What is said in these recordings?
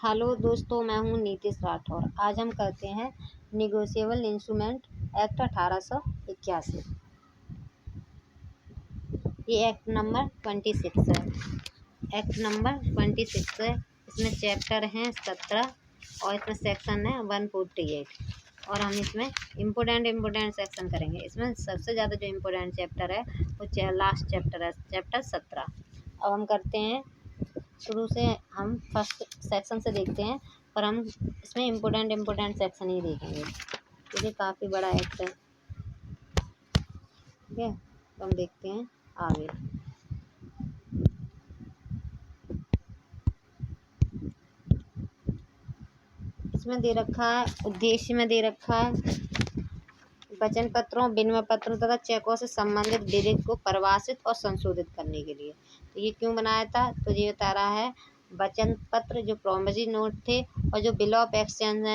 Hello दोस्तों, मैं हूं नीतीश राठौर। आज हम करते हैं निगोशिएबल इंस्ट्रूमेंट एक्ट 1881। ये एक्ट नंबर 26 है। एक्ट नंबर 26 है। इसमें चैप्टर हैं 17 और इसमें सेक्शन है 148। और हम इसमें इम्पोर्टेंट सेक्शन करेंगे। इसमें सबसे ज़्यादा जो इम्पोर्टेंट चैप्टर है वो लास्ट चैप्टर है, चैप्टर 17। अब हम करते हैं शुरू से। हम फर्स्ट सेक्शन से देखते हैं, पर हम इसमें इम्पोर्टेंट सेक्शन ही देखेंगे क्योंकि काफ़ी बड़ा एक्ट है। ठीक है, तो हम देखते हैं आगे। इसमें दे रखा है, उद्देश्य में दे रखा है वचन पत्रों, विनिमय पत्रों तथा चेकों से संबंधित विधिक को परिभाषित और संशोधित करने के लिए। तो ये क्यों बनाया था, तो ये बता रहा है वचन पत्र जो प्रोमिसरी नोट थे और जो बिल ऑफ एक्सचेंज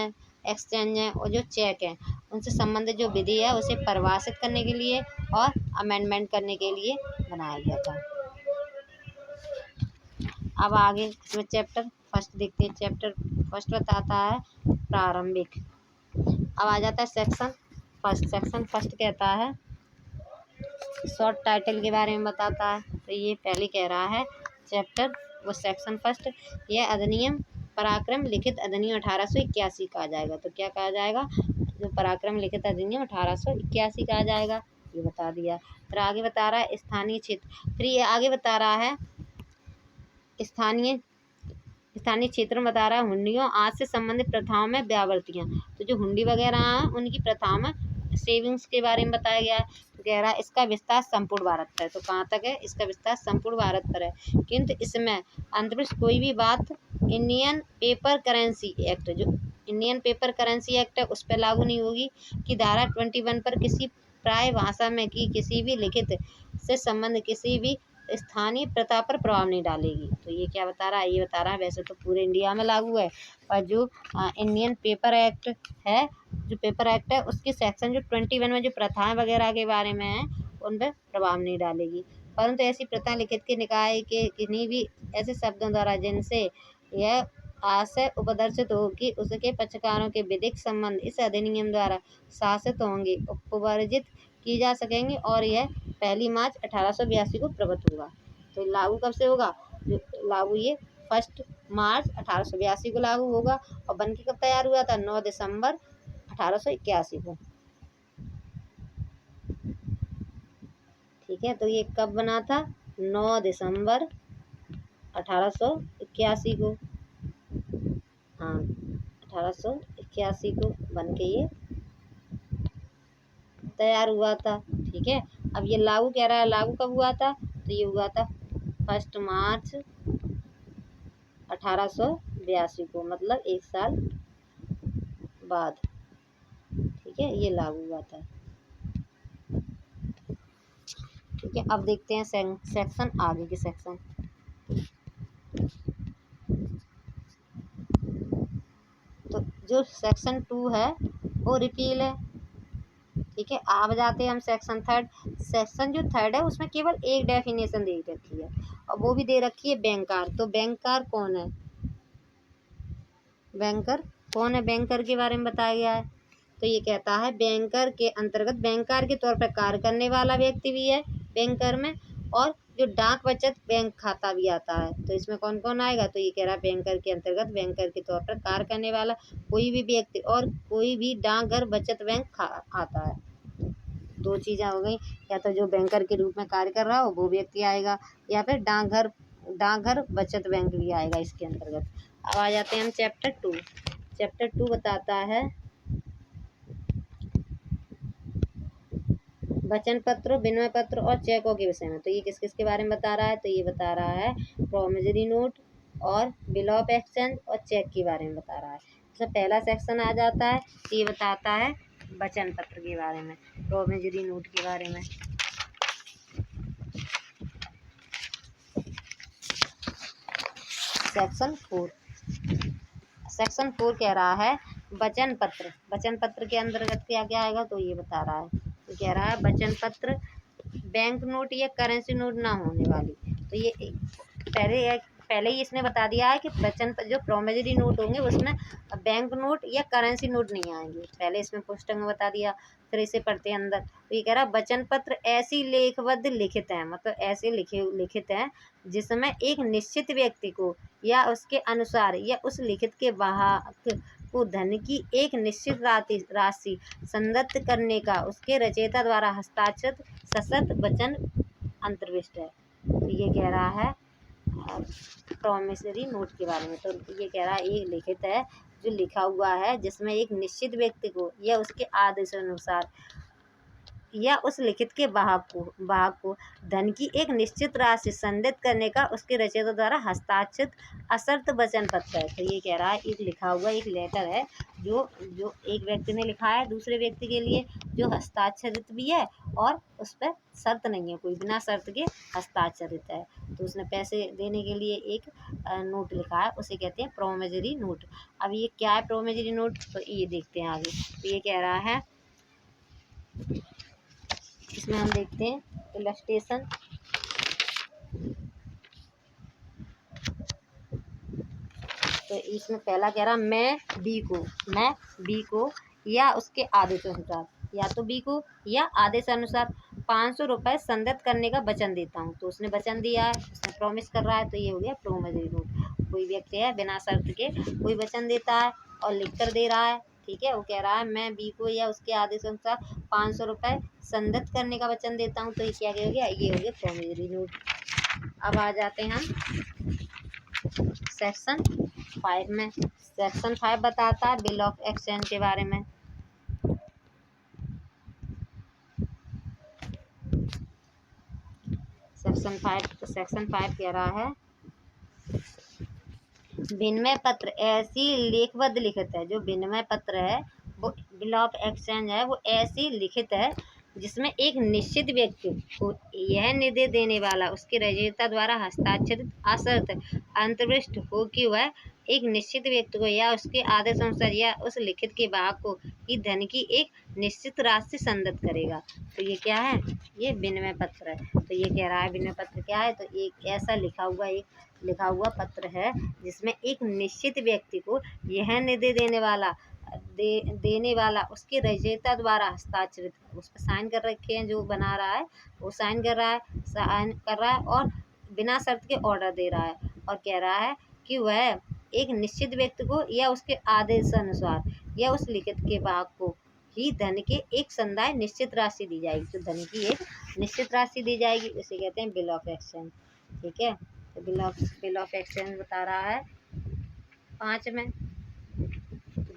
है और जो चेक है, उनसे संबंधित जो विधि है उसे परिभाषित करने के लिए और अमेंडमेंट करने के लिए बनाया गया था। अब आगे इसमें चैप्टर फर्स्ट देखते हैं। चैप्टर फर्स्ट बताता है प्रारंभिक। अब आ जाता है सेक्शन फर्स्ट। सेक्शन फर्स्ट कहता है शॉर्ट टाइटल के बारे में बताता है। तो ये पहले कह रहा है चैप्टर वो सेक्शन फर्स्ट, यह अधिनियम पराक्रम लिखित अधिनियम 1881 कहा जाएगा। तो क्या कहा जाएगा, जो पराक्रम लिखित अधिनियम 1881 कहा जाएगा, ये बता दिया। फिर आगे बता रहा है स्थानीय क्षेत्र। फिर ये आगे बता रहा है स्थानीय क्षेत्र में बता रहा है हुंडियों आदि से संबंधित प्रथाओं में व्यावृत्तियाँ। तो जो हुंडी वगैरह हैं उनकी प्रथाओं में सेविंग्स के बारे में बताया गया है। तो कह रहा है इसका विस्तार संपूर्ण भारत पर है। तो कहाँ तक है, इसका विस्तार संपूर्ण भारत पर है, किंतु इसमें अंतरिक्ष कोई भी बात इंडियन पेपर करेंसी एक्ट, जो इंडियन पेपर करेंसी एक्ट है उस पर लागू नहीं होगी कि धारा 21 पर किसी प्राय भाषा में की किसी भी लिखित से संबंध किसी भी स्थानीय प्रथा पर प्रभाव नहीं डालेगी। तो ये क्या बता रहा है, ये बता रहा है वैसे तो पूरे इंडिया में लागू है, पर जो इंडियन पेपर एक्ट है, जो पेपर एक्ट है उसके सेक्शन जो 21 में जो प्रथाएं वगैरह के बारे में है उन पर प्रभाव नहीं डालेगी। परंतु ऐसी प्रथा लिखित के निकाय के किन्हीं भी ऐसे शब्दों द्वारा जिनसे यह आशय उपदर्शित हो कि उसके पक्षकारों के विधिक संबंध इस अधिनियम द्वारा शासित होंगे, उपवर्जित की जा सकेंगे और यह 1 मार्च 1882 को प्रवृत्त हुआ। तो लागू कब से होगा, लागू ये 1 मार्च 1882 को लागू होगा। और बन के कब तैयार हुआ था, 9 दिसंबर 1881 को। ठीक है, तो ये कब बना था, 9 दिसंबर 1881 को। हाँ, 1881 को बन के ये तैयार हुआ था। ठीक है, अब ये लागू कह रहा है, लागू कब हुआ था, तो ये हुआ था 1 मार्च 1882 को, मतलब 1 साल बाद। ठीक है, ये लागू हुआ था। ठीक है, अब देखते हैं सेक्शन आगे के सेक्शन। तो जो सेक्शन 2 है वो रिपील है। ठीक है, अब जाते हैं हम सेक्शन थर्ड। सेक्शन जो थर्ड है उसमें केवल एक डेफिनेशन दे रखी है और वो भी दे रखी है बैंकर। तो बैंकर कौन है, बैंकर कौन है, बैंकर के बारे में बताया गया है। तो ये कहता है बैंकर के अंतर्गत बैंकर के तौर पर कार्य करने वाला व्यक्ति भी है बैंकर में, और जो डाक बचत बैंक खाता भी आता है। तो इसमें कौन कौन आएगा, तो ये कह रहा है बैंकर के अंतर्गत बैंकर के तौर पर कार्य करने वाला कोई भी व्यक्ति और कोई भी डाकघर बचत बैंक आता है। दो चीज़ें हो गई, या तो जो बैंकर के रूप में कार्य कर रहा हो वो व्यक्ति आएगा, या फिर डाकघर बचत बैंक भी आएगा इसके अंतर्गत। अब आ जाते हैं हम चैप्टर 2। चैप्टर 2 बताता है वचन पत्र, विनिमय पत्र और चेकों के विषय में। तो ये किस किस के बारे में बता रहा है, तो ये बता रहा है प्रोमिसरी नोट और बिल ऑफ एक्सचेंज और चेक के बारे में बता रहा है। इसमें पहला सेक्शन आ जाता है, ये बताता है वचन पत्र के बारे में, प्रोमिसरी नोट के बारे में। सेक्शन 4 कह रहा है वचन पत्र। वचन पत्र के अंतर्गत क्या क्या आएगा, तो ये बता रहा है। तो कह रहा है वचन पत्र बैंक नोट या करेंसी नोट ना होने वाली। तो ये पहले पहले ही इसने बता दिया है कि वचन जो प्रोमिसरी नोट होंगे उसमें बैंक नोट या करेंसी नोट नहीं आएंगे, पहले इसमें पुस्तक में बता दिया। फिर इसे पढ़ते हैं अंदर, तो ये कह रहा है वचन पत्र ऐसी लेखबद्ध लिखित हैं, मतलब ऐसे लिखित हैं जिसमें एक निश्चित व्यक्ति को या उसके अनुसार या उस लिखित के वाहक को धन की एक निश्चित राशि संदत्त करने का उसके रचयिता द्वारा हस्ताक्षरित सशर्त वचन अंतर्विष्ट है। तो ये कह रहा है प्रॉमिसरी नोट के बारे में। तो ये कह रहा है एक लिखित है जो लिखा हुआ है जिसमें एक निश्चित व्यक्ति को या उसके आदेशानुसार या उस लिखित के वाहक को धन की एक निश्चित राशि संदित करने का उसके रचयिता द्वारा हस्ताक्षरित असर्त वचन पत्र है। तो ये कह रहा है एक लिखा हुआ एक लेटर है जो एक व्यक्ति ने लिखा है दूसरे व्यक्ति के लिए, जो हस्ताक्षरित भी है और उस पर शर्त नहीं है, कोई बिना शर्त के हस्ताक्षरित है। तो उसने पैसे देने के लिए एक नोट लिखा है, उसे कहते हैं प्रोमिसरी नोट। अब ये क्या है प्रोमिसरी नोट, तो ये देखते हैं आगे। तो ये कह रहा है, इसमें हम देखते हैं इलस्ट्रेशन। तो इसमें पहला कह रहा मैं बी को या उसके आदेशानुसार, या तो बी को या आदेशानुसार 500 रुपये संदत करने का वचन देता हूँ। तो उसने वचन दिया है, उसने प्रॉमिस कर रहा है, तो ये हो गया प्रोमिसरी नोट। कोई व्यक्ति है बिना शर्त के कोई वचन देता है और लिख कर दे रहा है, ठीक है। वो कह रहा है मैं बी को या उसके आदेशानुसार 500 रुपये संदत करने का वचन देता हूँ। तो ये क्या हो गया, ये हो गया प्रोमिसरी नोट। अब आ जाते हैं हम सेक्शन 5 में। सेक्शन 5 बताता है बिल ऑफ एक्सचेंज के बारे में। सेक्शन 5 कह रहा है विनिमय पत्र ऐसी लेखबद्ध लिखित है, जो विनिमय पत्र है वो बिल ऑफ एक्सचेंज है, वो ऐसी लिखित है जिसमें एक निश्चित व्यक्ति को यह निर्देश देने वाला उसके रचयिता द्वारा हस्ताक्षरित असर्त अंतर्विष्ट हो कि वह एक निश्चित व्यक्ति को या उसके आदेशानुसार या उस लिखित के वाहक को ही धन की एक निश्चित राशि संदत करेगा। तो ये क्या है, ये विनिमय पत्र है। तो ये कह रहा है विनिमय पत्र क्या है, तो एक ऐसा लिखा हुआ पत्र है जिसमें एक निश्चित व्यक्ति को यह निर्देश देने वाला उसके रचयिता द्वारा हस्ताक्षरित, उस पर साइन कर रखे हैं, जो बना रहा है वो साइन कर रहा है और बिना शर्त के ऑर्डर दे रहा है, और कह रहा है कि वह एक निश्चित व्यक्ति को या उसके आदेशानुसार या उस लिखित के वाहक को ही धन के एक संदाय निश्चित राशि दी जाएगी। तो धन की एक निश्चित राशि दी जाएगी, इसे कहते हैं बिल ऑफ एक्सचेंज, ठीक है। तो बिल ऑफ एक्सचेंज बता रहा है 5 में।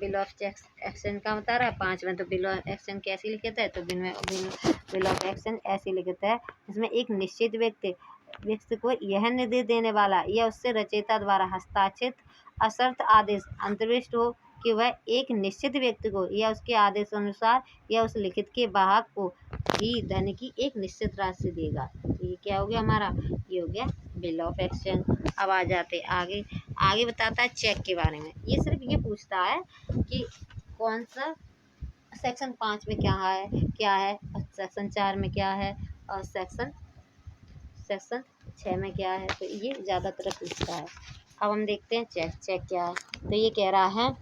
बिल ऑफ एक्सचेंज का बता रहा है 5 में। तो बिल ऑफ एक्सचेंज कैसी लिखित है, तो बिल ऑफ एक्सचेंज ऐसी लिखित है जिसमें एक निश्चित व्यक्ति को यह निर्देश देने वाला या उससे रचयिता द्वारा हस्ताक्षरित असर्त आदेश अंतर्विष्ट हो कि वह एक निश्चित व्यक्ति को या उसके आदेशानुसार या उस लिखित के वाहक को ही धन की एक निश्चित राशि देगा। तो ये क्या हो गया हमारा, ये हो गया बिल ऑफ एक्सचेंज। अब आ जाते आगे बताता है चेक के बारे में। ये सिर्फ ये पूछता है कि कौन सा सेक्शन 5 में क्या है और सेक्शन 4 में क्या है और सेक्शन 6 में क्या है, तो ये ज़्यादातर पूछता है। अब हम देखते हैं चेक क्या है। तो ये कह रहा है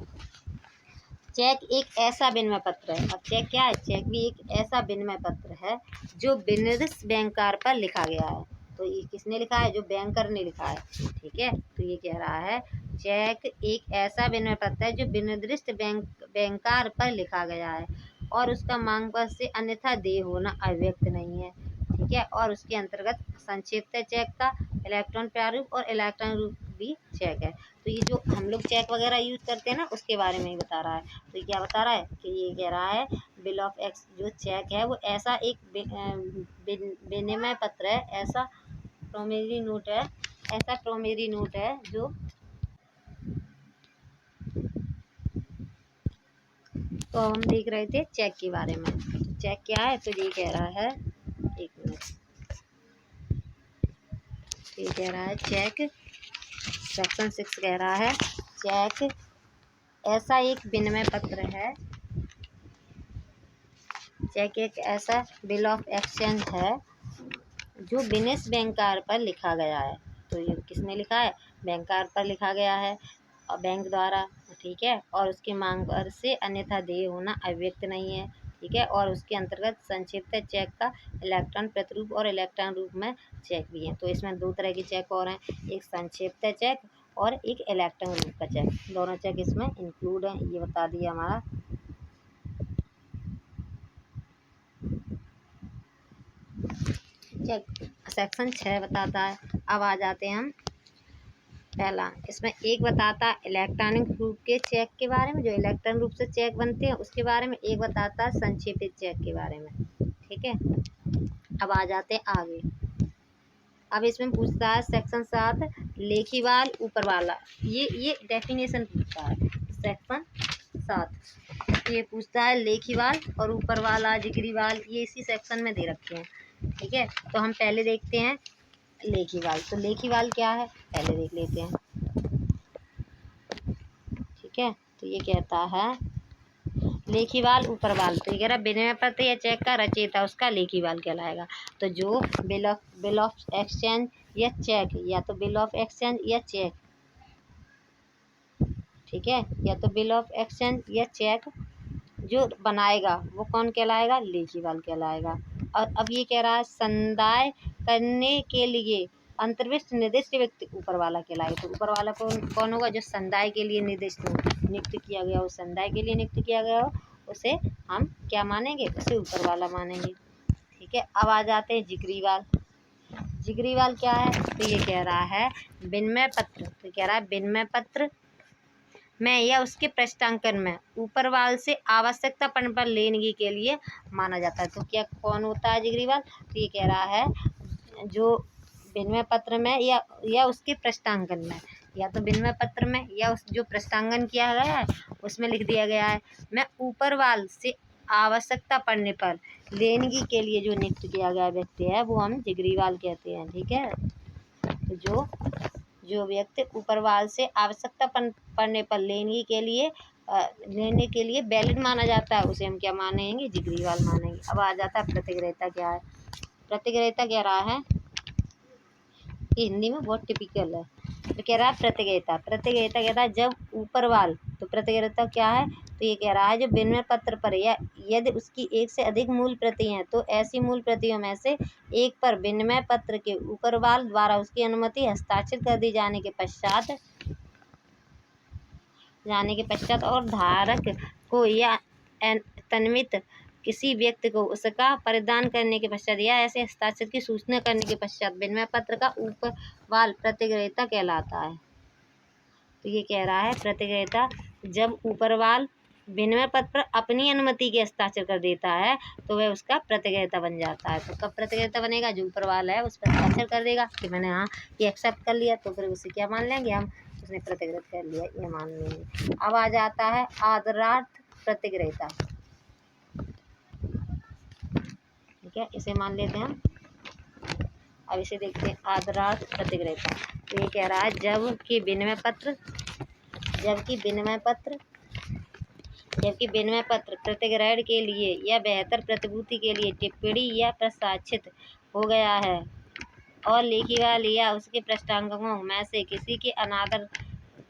चेक एक ऐसा विनिमय पत्र है। अब चेक क्या है, चेक भी एक ऐसा विनिमय पत्र है जो विनिर्दिष्ट बैंकर पर लिखा गया है। तो ये किसने लिखा है, जो बैंकर ने लिखा है, ठीक है। तो ये कह रहा है चेक एक ऐसा विनिमय पत्र है जो विनिर्दिष्ट बैंकर पर लिखा गया है और उसका मांग पत्र से अन्यथा देय होना अव्यक्त नहीं है, ठीक है। और उसके अंतर्गत संक्षिप्त चेक का इलेक्ट्रॉन प्रारूप और इलेक्ट्रॉनिक रूप भी चेक है। तो ये जो हम लोग चेक वगैरह यूज करते हैं ना, उसके बारे में ही बता रहा है। तो ये क्या बता रहा है कि ये कह रहा है बिल ऑफ एक्स जो चेक है वो ऐसा एक विनिमय पत्र है, ऐसा प्रोमिसरी नोट है जो तो हम देख रहे थे चेक के बारे में। चेक क्या है, तो ये कह रहा है, एक मिनट, ये कह रहा है चेक सेक्शन 6 कह रहा है चेक ऐसा एक विनिमय पत्र है, चेक एक ऐसा बिल ऑफ एक्सचेंज है जो विनिर्दिष्ट बैंकर पर लिखा गया है। तो ये किसने लिखा है, बैंक कार्ड पर लिखा गया है और बैंक द्वारा, ठीक है, और उसकी मांग पर से अन्यथा देय होना अव्यक्त नहीं है, ठीक है, और उसके अंतर्गत संक्षिप्त चेक का इलेक्ट्रॉन प्रतिरूप और इलेक्ट्रॉन रूप में चेक भी है। तो इसमें दो तरह के चेक और हैं, एक संक्षिप्त चेक और एक इलेक्ट्रॉन रूप का चेक, दोनों चेक इसमें इंक्लूड हैं। ये बता दिया हमारा। चेक सेक्शन 6 बताता है। अब आ जाते हैं हम पहला, इसमें एक बताता है इलेक्ट्रॉनिक रूप के चेक के बारे में, जो इलेक्ट्रॉनिक रूप से चेक बनते हैं उसके बारे में, एक बताता है संक्षेपित चेक के बारे में, ठीक है। अब आ जाते हैं आगे। अब इसमें पूछता है सेक्शन 7 लेखीवाल ऊपर वाला, ये डेफिनेशन पूछता है। सेक्शन 7 ये पूछता है लेखीवाल और ऊपर वाला, जिगरीवाल, ये इसी सेक्शन में दे रखे हैं, ठीक है। तो हम पहले देखते हैं लेखीवाल। तो लेखीवाल क्या है पहले देख लेते हैं, ठीक है। तो ये कहता है लेखीवाल ऊपरवाल, तो ये कह रहा विनिमय पत्र या चेक का रचयिता उसका लेखीवाल कहलाएगा। तो जो बिल ऑफ एक्सचेंज या चेक, या तो बिल ऑफ एक्सचेंज या चेक, ठीक है, या तो बिल ऑफ एक्सचेंज या चेक जो बनाएगा वो कौन कहलाएगा, लेखीवाल कहलाएगा। और अब ये कह रहा है संदाय करने के लिए अंतर्विष्ट निर्दिष्ट व्यक्ति ऊपर वाला कहलाएगा। तो ऊपर वाला कौन होगा, जो संदाय के लिए निर्दिष्ट हो, नियुक्त किया गया हो, संदाय के लिए नियुक्त किया गया हो, उसे हम क्या मानेंगे, उसे ऊपर वाला मानेंगे, ठीक है। अब आ जाते हैं जिगरीवाल। जिगरीवाल क्या है, तो ये कह रहा है विनिमय पत्र, तो कह रहा है विनिमय पत्र में या उसके पृष्ठांकन में ऊपरवाल से आवश्यकता पड़ने पर लेनगी के लिए माना जाता है। तो क्या कौन होता है जिगरीवाल, तो ये कह रहा है जो विनिमय पत्र में या उसके पृष्ठांकन में, या तो विनिमय पत्र में या उस जो पृष्ठांकन किया गया है उसमें लिख दिया गया है मैं ऊपरवाल से आवश्यकता पड़ने पर लेनगी के लिए जो नियुक्त किया गया व्यक्ति है वो हम जिगरीवाल कहते हैं, ठीक है। तो जो व्यक्ति ऊपरवाल से आवश्यकता पड़ने पर लेने के लिए वैलिड माना जाता है उसे हम क्या मानेंगे, जिगरीवाल मानेंगे। अब आ जाता है प्रतिग्रहिता क्या है। प्रतिग्रहिता कह रहा है कि हिंदी में बहुत टिपिकल है। तो कह रहा है प्रतिग्रहिता कहता है जब ऊपरवाल, तो प्रतिग्रहिता क्या है, तो ये कह रहा है जो विनिमय पत्र पर या यदि उसकी एक से अधिक मूल प्रति हैं तो ऐसी मूल प्रतियों में से एक पर विनिमय पत्र के ऊपरवाल द्वारा उसकी अनुमति हस्ताक्षर कर दी जाने के पश्चात और धारक को या तन्वित किसी व्यक्ति को उसका परिधान करने के पश्चात या ऐसे हस्ताक्षर की सूचना करने के पश्चात विनिमय पत्र का ऊपरवाल प्रतिग्रहिता कहलाता है। तो ये कह रहा है प्रतिग्रहिता जब ऊपरवाल विनिमय पत्र पर अपनी अनुमति के हस्ताक्षर कर देता है तो वह उसका प्रतिग्रहिता बन जाता है। तो कब प्रतिग्रहिता बनेगा, जो ऊपरवाल है उस पर हस्ताक्षर कर देगा कि मैंने हाँ ये एक्सेप्ट कर लिया, तो फिर उसे क्या मान लेंगे हम, उसने प्रतिग्रहित कर लिया, ये मान लेंगे। अब आ जाता है आदरार्थ प्रतिग्रहिता, ठीक है, इसे मान लेते हैं हम। अब इसे देखते हैं आदरार्थ प्रतिग्रहिता। तो ये कह रहा है जबकि विनिमय पत्र प्रतिग्रहण के लिए या बेहतर प्रतिभूति के लिए टिप्पणी या प्रसाक्षित हो गया है और लेखीवाल या उसके पृष्ठांकों में से किसी के अनादर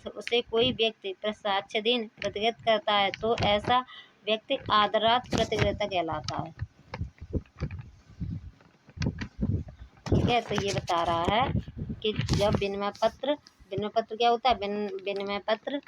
उसे कोई व्यक्ति प्रसाक्षाधीन प्रतिग्रहित करता है तो ऐसा व्यक्ति आदरार्थ प्रतिग्रहिता कहलाता है, ठीक है। तो ये बता रहा है कि जब विनिमय पत्र क्या होता है, विनिमय पत्र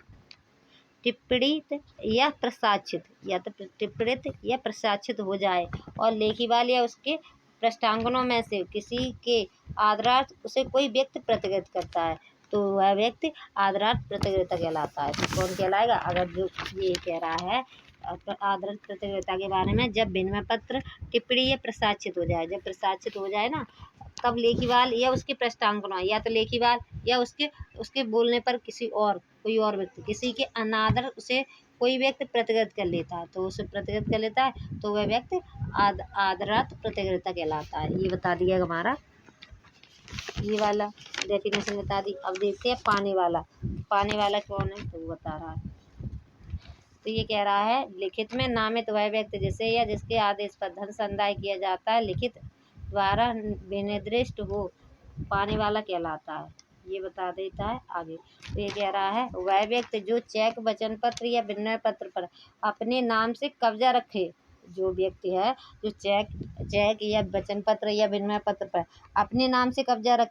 टिप्पणित या प्रसाक्षित, या तो टिप्पणित या प्रसाक्षित हो जाए और लेखीवाल या उसके पृष्ठांकनों में से किसी के आदरार्थ उसे कोई व्यक्ति प्रतिग्रहित करता है तो वह व्यक्ति आदरार्थ प्रतिग्रहिता कहलाता है। तो कौन कहलाएगा, अगर जो ये कह रहा है आदरार्थ प्रतिग्रहिता के बारे में, जब विनिमय पत्र टिप्पणी या प्रसाक्षित हो जाए, जब प्रसाक्षित हो जाए ना, तब लेखीवाल या उसके पृष्ठांकनों, या तो लेखीवाल या उसके बोलने पर कोई और व्यक्ति किसी के अनादर उसे कोई व्यक्ति प्रतिग्रहित कर लेता है तो उसे प्रतिग्रहित कर लेता है तो वह व्यक्ति आदरार्थ प्रतिग्रहिता कहलाता है। ये बता दिया हमारा, ये वाला डेफिनेशन बता दी। अब देखते हैं पाने वाला कौन है, तो वो बता रहा है। तो ये कह रहा है लिखित में नामित वह व्यक्ति जिसे या जिसके आदेश पर धन संदाय किया जाता है लिखित द्वारा विनिर्दिष्ट हो पाने वाला कहलाता है। ये बता देता है आगे। तो ये कह रहा है वह व्यक्ति जो चेक, वचन पत्र या विनिमय पत्र पर अपने नाम से कब्जा रखे, जो व्यक्ति है जो चेक या वचन पत्र या विनिमय पत्र पर अपने नाम से कब्जा रख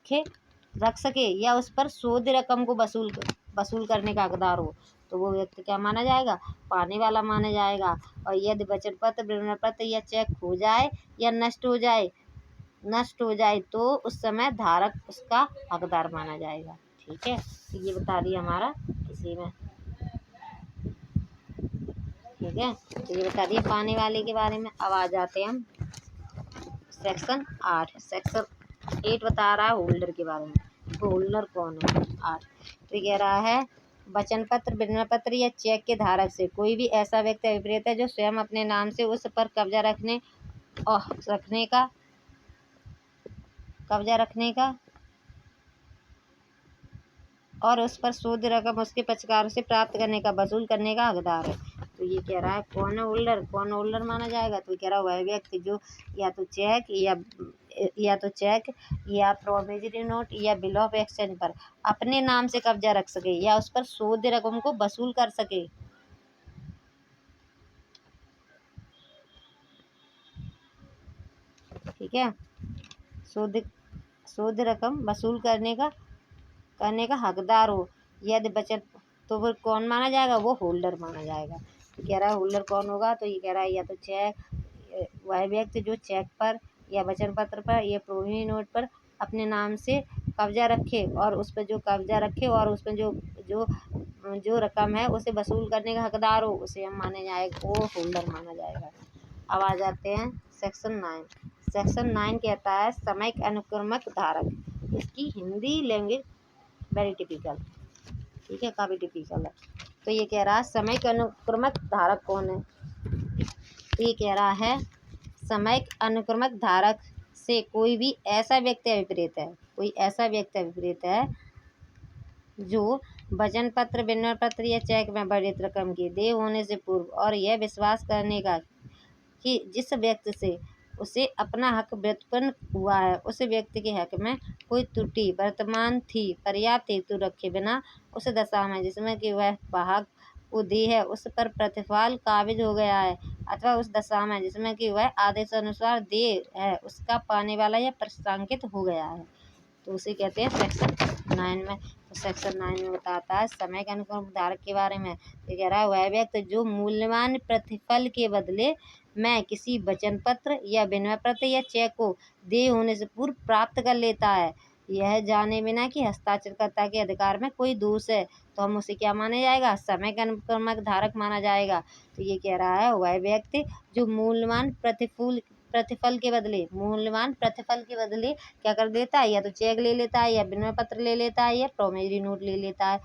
सके या उस पर सूद रकम को वसूल करने का हकदार हो, तो वो व्यक्ति क्या माना जाएगा? पाने वाला माना जाएगा। और यदि वचन पत्र, विनिमय पत्र या चेक खो जाए या नष्ट हो जाए तो उस समय धारक उसका हकदार माना जाएगा। ठीक है, तो ये बता दिया हमारा इसी में। ठीक है, तो ये बता दिया पाने वाले के बारे में। अब आ जाते हैं हम सेक्शन 8। सेक्शन 8 बता रहा है होल्डर के बारे में। होल्डर कौन है? 8। तो ये कह रहा है वचन पत्र, विनिमय पत्र या चेक के धारक से कोई भी ऐसा व्यक्ति अभिप्रेत है जो स्वयं अपने नाम से उस पर कब्जा रखने का और उस पर सूद रकम उसके पक्षकारों से प्राप्त करने का, वसूल करने का हकदार है। तो ये कह रहा है कौन है होल्डर? कौन होल्डर माना जाएगा? तो कह रहा है वह व्यक्ति जो या तो चेक या प्रोमिसरी नोट या बिल ऑफ एक्सचेंज पर अपने नाम से कब्जा रख सके या उस पर सूद रकम को वसूल कर सके। ठीक है, सूद रकम वसूल करने का हकदार हो। यदि बचत, तो फिर कौन माना जाएगा? वो होल्डर माना जाएगा। तो कह रहा है होल्डर कौन होगा? तो ये कह रहा है या तो वह व्यक्ति जो चेक पर या वचन पत्र पर या प्रोमिसरी नोट पर अपने नाम से कब्जा रखे और उस पर जो कब्जा रखे और उस पर जो रकम है उसे वसूल करने का हकदार हो, उसे हम माने जाएगा, वो होल्डर माना जाएगा। अब आ जाते हैं सेक्शन 9। सेक्शन 9 कहता है समयिक अनुक्रमक धारक। इसकी हिंदी लैंग्वेज वेरी टिपिकल, ठीक है, काफ़ी टिपिकल है। तो ये कह रहा है समयिक अनुक्रमक धारक कौन है? तो ये कह रहा है समयिक अनुक्रमक धारक से कोई भी ऐसा व्यक्ति अभिप्रेत है जो वचन पत्र, विनिमय पत्र या चेक में वर्णित रकम की देय होने से पूर्व और यह विश्वास करने का कि जिस व्यक्ति से उसे अपना हक व्युत्पन्न हुआ है उस व्यक्ति के हक में कोई त्रुटि वर्तमान थी पर्याप्त हेतु रखे बिना उस दशा में जिसमें कि वह भाग को दी है उस पर प्रतिफल काबिज हो गया है, अथवा उस दशा में जिसमें कि वह आदेशानुसार दे है उसका पाने वाला या प्रशंसित हो गया है, तो उसे कहते हैं सेक्शन 9 में। तो सेक्शन 9 में बताता है समय के अनुक्रम धारक के बारे में। ये कह रहा है वह व्यक्ति जो मूल्यवान प्रतिफल के बदले में किसी वचन पत्र या विनिमय पत्र या चेक को देय होने से पूर्व प्राप्त कर लेता है, यह जाने बिना कि हस्ताक्षरकर्ता के अधिकार में कोई दोष है, तो हम उसे क्या माना जाएगा? समय के अनुक्रमक धारक माना जाएगा। तो ये कह रहा है वह व्यक्ति जो मूल्यवान प्रतिफल के बदले क्या कर देता है? या तो चेक ले लेता है या विनिमय पत्र ले लेता है या प्रोमिसरी नोट ले लेता है।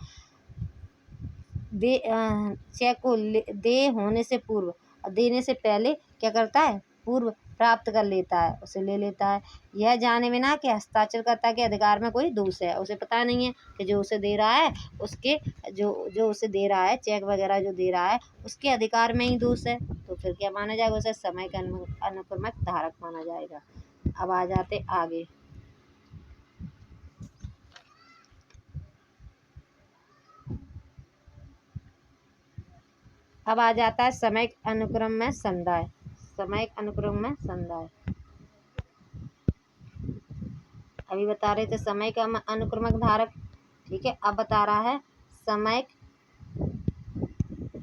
चेक को दे होने से पूर्व, देने से पहले क्या करता है? पूर्व प्राप्त कर लेता है, उसे ले लेता है, यह जाने बिना कि हस्ताक्षरकर्ता के अधिकार में कोई दोष है। उसे पता नहीं है कि जो उसे दे रहा है उसके जो उसे दे रहा है चेक वगैरह जो दे रहा है उसके अधिकार में ही दोष है, तो फिर क्या माना जाएगा? उसे समय का अनुक्रमक धारक माना जाएगा। अब आ जाते आगे। अब आ जाता है समयिक अनुक्रम में संदाय। समयिक अनुक्रम में संदाय अभी बता रहे थे समयिक अनुक्रमक धारक, ठीक है। अब बता रहा है समयिक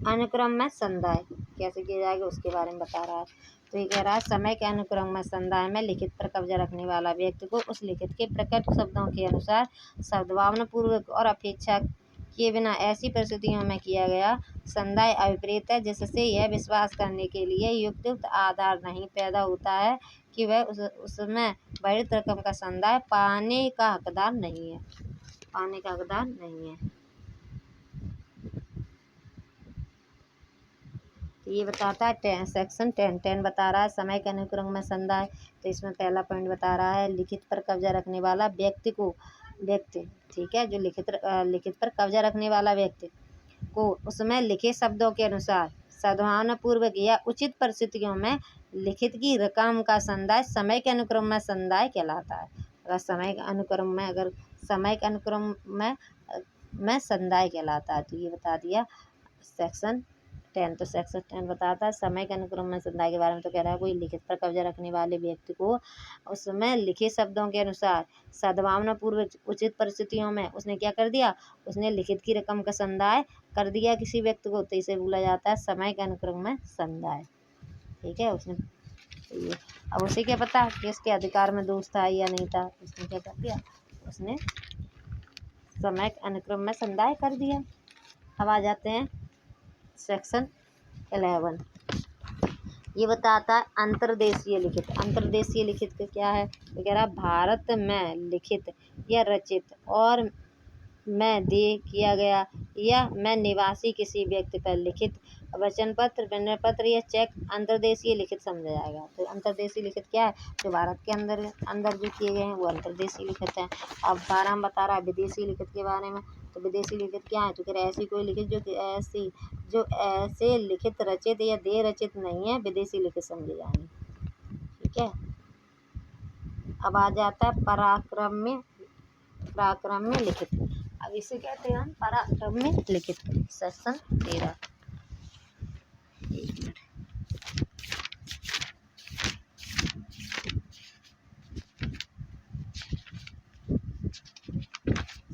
अनुक्रम में संदाय कैसे किया जाएगा उसके बारे में बता रहा है। तो ये कह रहा है समय के अनुक्रम में संदाय में लिखित पर कब्जा रखने वाला व्यक्ति को उस लिखित के प्रकट शब्दों के अनुसार सद्भावना पूर्वक और अपेक्षा किए बिना ऐसी परिस्थितियों में किया गया संदाय अभिप्रेत है जिससे यह विश्वास करने के लिए युक्त आधार नहीं पैदा होता है कि वह उसमें वर्णित रकम का संदाय पाने का हकदार नहीं है। ये बताता है सेक्शन 10 बता रहा है समय के अनुक्रम में संदाय। तो इसमें पहला पॉइंट बता रहा है लिखित पर कब्जा रखने वाला व्यक्ति, ठीक है, जो लिखित पर कब्जा रखने वाला व्यक्ति को उसमें लिखे शब्दों के अनुसार सद्भावना पूर्वक या उचित परिस्थितियों में लिखित की रकम का संदाय समय के अनुक्रम में संदाय कहलाता है। अगर समय के अनुक्रम में अगर सामयिक अनुक्रम में संदाय कहलाता है। तो ये बता दिया सेक्शन 10। तो सेक्शन 10 बताता है सामयिक अनुक्रम में संदाय के बारे में। तो कह रहा है कोई लिखित पर कब्जा रखने वाले व्यक्ति को उसमें लिखे शब्दों के अनुसार सद्भावना पूर्व उचित परिस्थितियों में उसने क्या कर दिया, उसने लिखित की रकम का संदाय कर दिया किसी व्यक्ति को, तो इसे बोला जाता है सामयिक अनुक्रम में संदाय। ठीक है, उसने ये अब उसे क्या पता कि इसके अधिकार में दोष था या नहीं था, उसने क्या कर दिया, उसने सामयिक अनुक्रम में संदाय कर दिया। अब आ जाते हैं सेक्शन 11। ये बताता है अंतर्देशीय लिखित। अंतर्देशीय लिखित का क्या है, तो कह रहा भारत में लिखित या रचित और में दे किया गया या में निवासी किसी व्यक्ति पर लिखित वचन पत्र, विनय पत्र या चेक अंतर्देशीय लिखित समझा जाएगा। तो अंतर्देशीय लिखित क्या है, जो भारत के अंदर जो किए गए हैं वो अंतर्देशीय लिखित है। अब 12 में बता रहा है विदेशी लिखित के बारे में। तो विदेशी लिखित क्या है, तो कह रहा ऐसी कोई लिखित जो ऐसे लिखित रचित या दे रचित नहीं है, विदेशी लिखित समझे जाएंगे। ठीक है, अब आ जाता है पराक्रम्य लिखित। अब इसे कहते हैं हम पराक्रम्य लिखित। सेक्शन 13।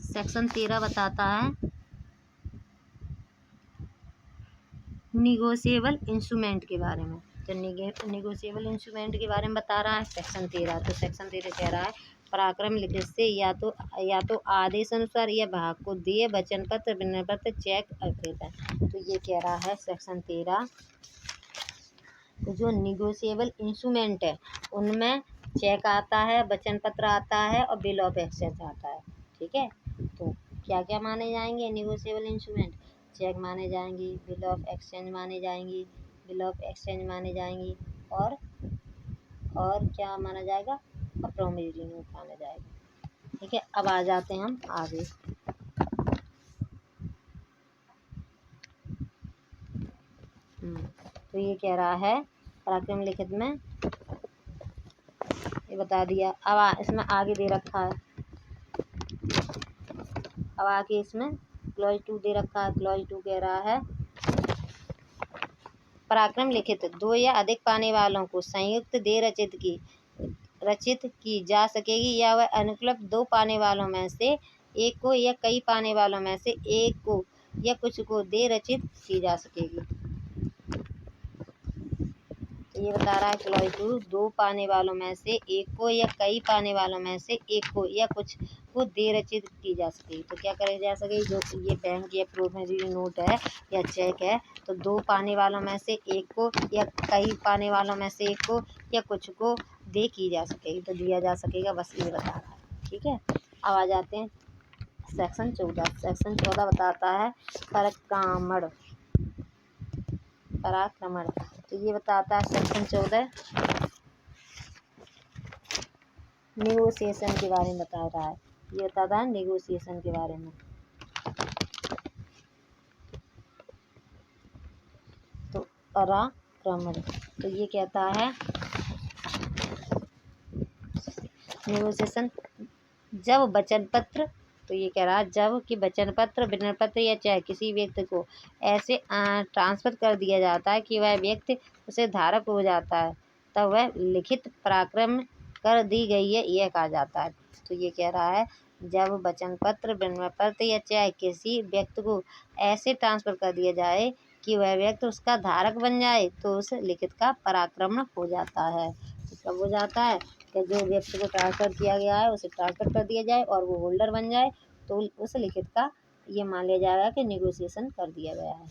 सेक्शन 13 बताता है निगोशिएबल इंस्ट्रूमेंट के बारे में। तो निगोशिएबल इंस्ट्रूमेंट के बारे में बता रहा है सेक्शन 13। तो सेक्शन 13 कह रहा है पराक्रम लिखित से या तो आदेश अनुसार या भाग को दिए वचन पत्र, विनय पत्र, चेक अर्पित है। तो ये कह रहा है सेक्शन 13 जो निगोशिएबल इंस्ट्रूमेंट है उनमें चेक आता है, वचन पत्र आता है और बिल ऑफ एक्सचेंज आता है। ठीक है, तो क्या क्या माने जाएंगे निगोशिएबल इंस्ट्रूमेंट, चेक माने जाएंगी, बिल ऑफ एक्सचेंज माने जाएंगी, और क्या माना जाएगा, और प्रोमिसरी नोट माना जाएगा। ठीक है, अब आ जाते हैं हम आगे। तो ये कह रहा है पराक्रम लिखित में ये बता दिया। अब इसमें आगे दे रखा है, अब आगे इसमें क्लॉज 2 दे रखा है। क्लॉज 2 कह रहा है पराक्रम लिखित 2 या अधिक पाने वालों को संयुक्त दे रचित की जा सकेगी या वह अनुक्लप 2 पाने वालों में से एक को या कई पाने वालों में से एक को या कुछ को दे रचित की जा सकेगी। तो ये बता रहा है क्लॉज 2 2 पाने वालों में से एक को या कई पाने वालों में से एक को या कुछ को दे रचित की जा सकेगी। तो क्या करे जा सकेगी, जो ये बैंक या प्रोमिसरी नोट है या चेक है, तो 2 पाने वालों में से एक को या कई पाने वालों में से एक को या कुछ को दे की जा सकेगी, तो दिया जा सकेगा, बस ये बता रहा है। ठीक है, अब आ जाते हैं सेक्शन 14। सेक्शन 14 बताता है पराक्रमण। तो ये बताता है सेक्शन 14 निगोशिएशन के बारे में बता रहा है। ये बताता है निगोशिएशन के बारे में। तो पराक्रमण तो ये कहता है निगोशिएशन जब वचन पत्र, तो ये कह रहा है जब कि वचन पत्र, विनय पत्र या चाहे किसी व्यक्ति को ऐसे ट्रांसफर कर दिया जाता है कि वह व्यक्ति उसे धारक हो जाता है, तब वह लिखित पराक्रम कर दी गई है यह कहा जाता है। तो ये कह रहा है जब वचन पत्र, विनय पत्र या चाहे किसी व्यक्ति को ऐसे ट्रांसफर कर दिया जाए कि वह व्यक्ति उसका धारक बन जाए, तो उस लिखित का पराक्रमण हो जाता है। तो कब हो जाता है कि जो व्यक्ति को ट्रांसफर किया गया है उसे ट्रांसफर कर दिया जाए और वो होल्डर बन जाए, तो उस लिखित का ये मान लिया जाएगा कि निगोशिएशन कर दिया गया है।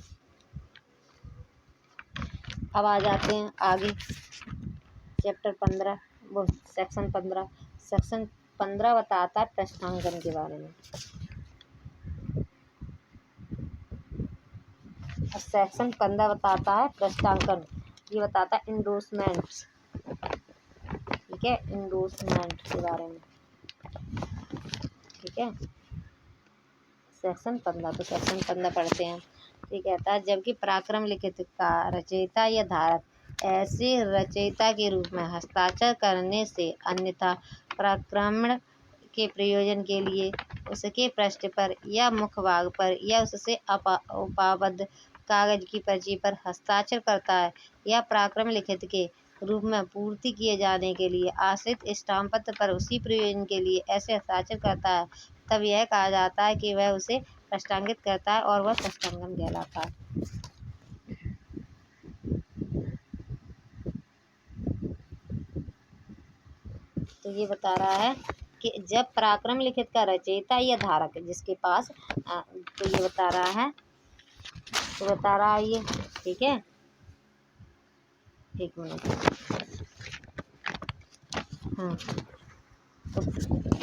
अब आ जाते हैं आगे चैप्टर 15 वो सेक्शन 15। सेक्शन 15 बताता है प्रश्नांकन के बारे में। सेक्शन 15 बताता है प्रश्नांकन, ये बताता है इंडोर्समेंट्स। ठीक है, इंडोर्समेंट के बारे में। ठीक है, सेक्शन 15। तो सेक्शन 15 पढ़ते हैं। ये कहता है जबकि पराक्रम लिखित का रचयिता या धारक ऐसे रचयिता के रूप में हस्ताक्षर करने से अन्यथा पराक्रमण के प्रयोजन के लिए उसके पृष्ठ पर या मुख भाग पर या उससे उपाबद्ध कागज की पर्ची पर हस्ताक्षर करता है या पराक्रम लिखित के रूप में पूर्ति किए जाने के लिए आश्रित स्टाम्प पत्र पर उसी प्रयोजन के लिए ऐसे हस्ताक्षर करता है, तब यह कहा जाता है कि वह उसे पृष्ठांकित करता है और वह पृष्ठांकन कहलाता है। तो ये बता रहा है कि जब पराक्रम लिखित का रचयिता या धारक जिसके पास तो ये बता रहा है ये, ठीक है, एक मिनट। हाँ, तो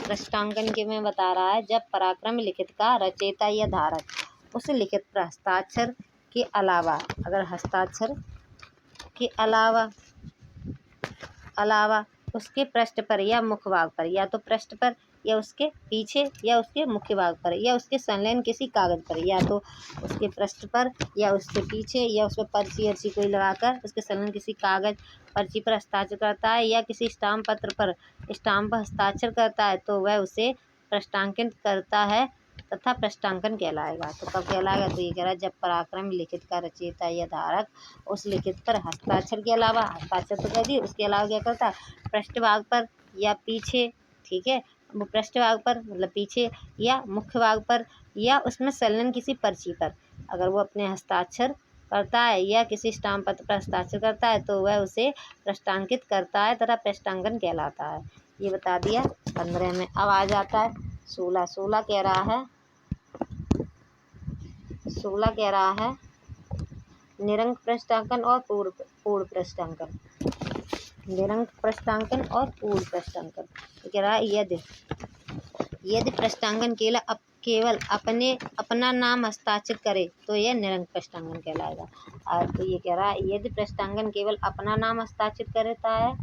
पृष्ठांकन के में बता रहा है जब पराक्रम लिखित का रचयिता या धारक उस लिखित पर हस्ताक्षर के अलावा, अगर हस्ताक्षर के अलावा उसके पृष्ठ पर या मुख भाग पर, या तो पृष्ठ पर या उसके पीछे या उसके मुख्य भाग पर या उसके संलग्न किसी कागज पर, या तो उसके पृष्ठ पर या उसके पीछे या उस पर पर्ची अर्ची कोई लगाकर उसके संलग्न किसी कागज पर्ची पर हस्ताक्षर करता है या किसी स्टाम्प पत्र पर स्टाम्प हस्ताक्षर करता है, तो वह उसे पृष्ठांकित करता है तथा पृष्ठांकन कहलाएगा। तो कब कहलाएगा? तो ये कह रहा है जब पराक्रम लिखित का रचयिता या धारक उस लिखित पर हस्ताक्षर के अलावा, हस्ताक्षर तो कह दिए, उसके अलावा क्या करता है, पृष्ठ भाग पर या पीछे, ठीक है, वो पृष्ठ भाग पर मतलब पीछे या मुख्य भाग पर या उसमें संलग्न किसी पर्ची पर अगर वो अपने हस्ताक्षर करता है या किसी स्टाम्प पत्र पर हस्ताक्षर करता है, तो वह उसे पृष्ठांकित करता है तथा पृष्ठांकन कहलाता है। ये बता दिया 15 में। अब आ जाता है 16 कह रहा है, 16 कह रहा है निरंक पृष्ठांकन और पूर्ण पृष्ठांकन। निरंक पृष्ठांकन और पूर्ण पृष्ठांकन। तो कह रहा है यदि पृष्ठांकन केवल अपना नाम हस्ताक्षर करे तो यह निरंक पृष्ठांकन कहलाएगा। और तो ये कह रहा है यदि पृष्ठांकन केवल अपना नाम हस्ताक्षर करता है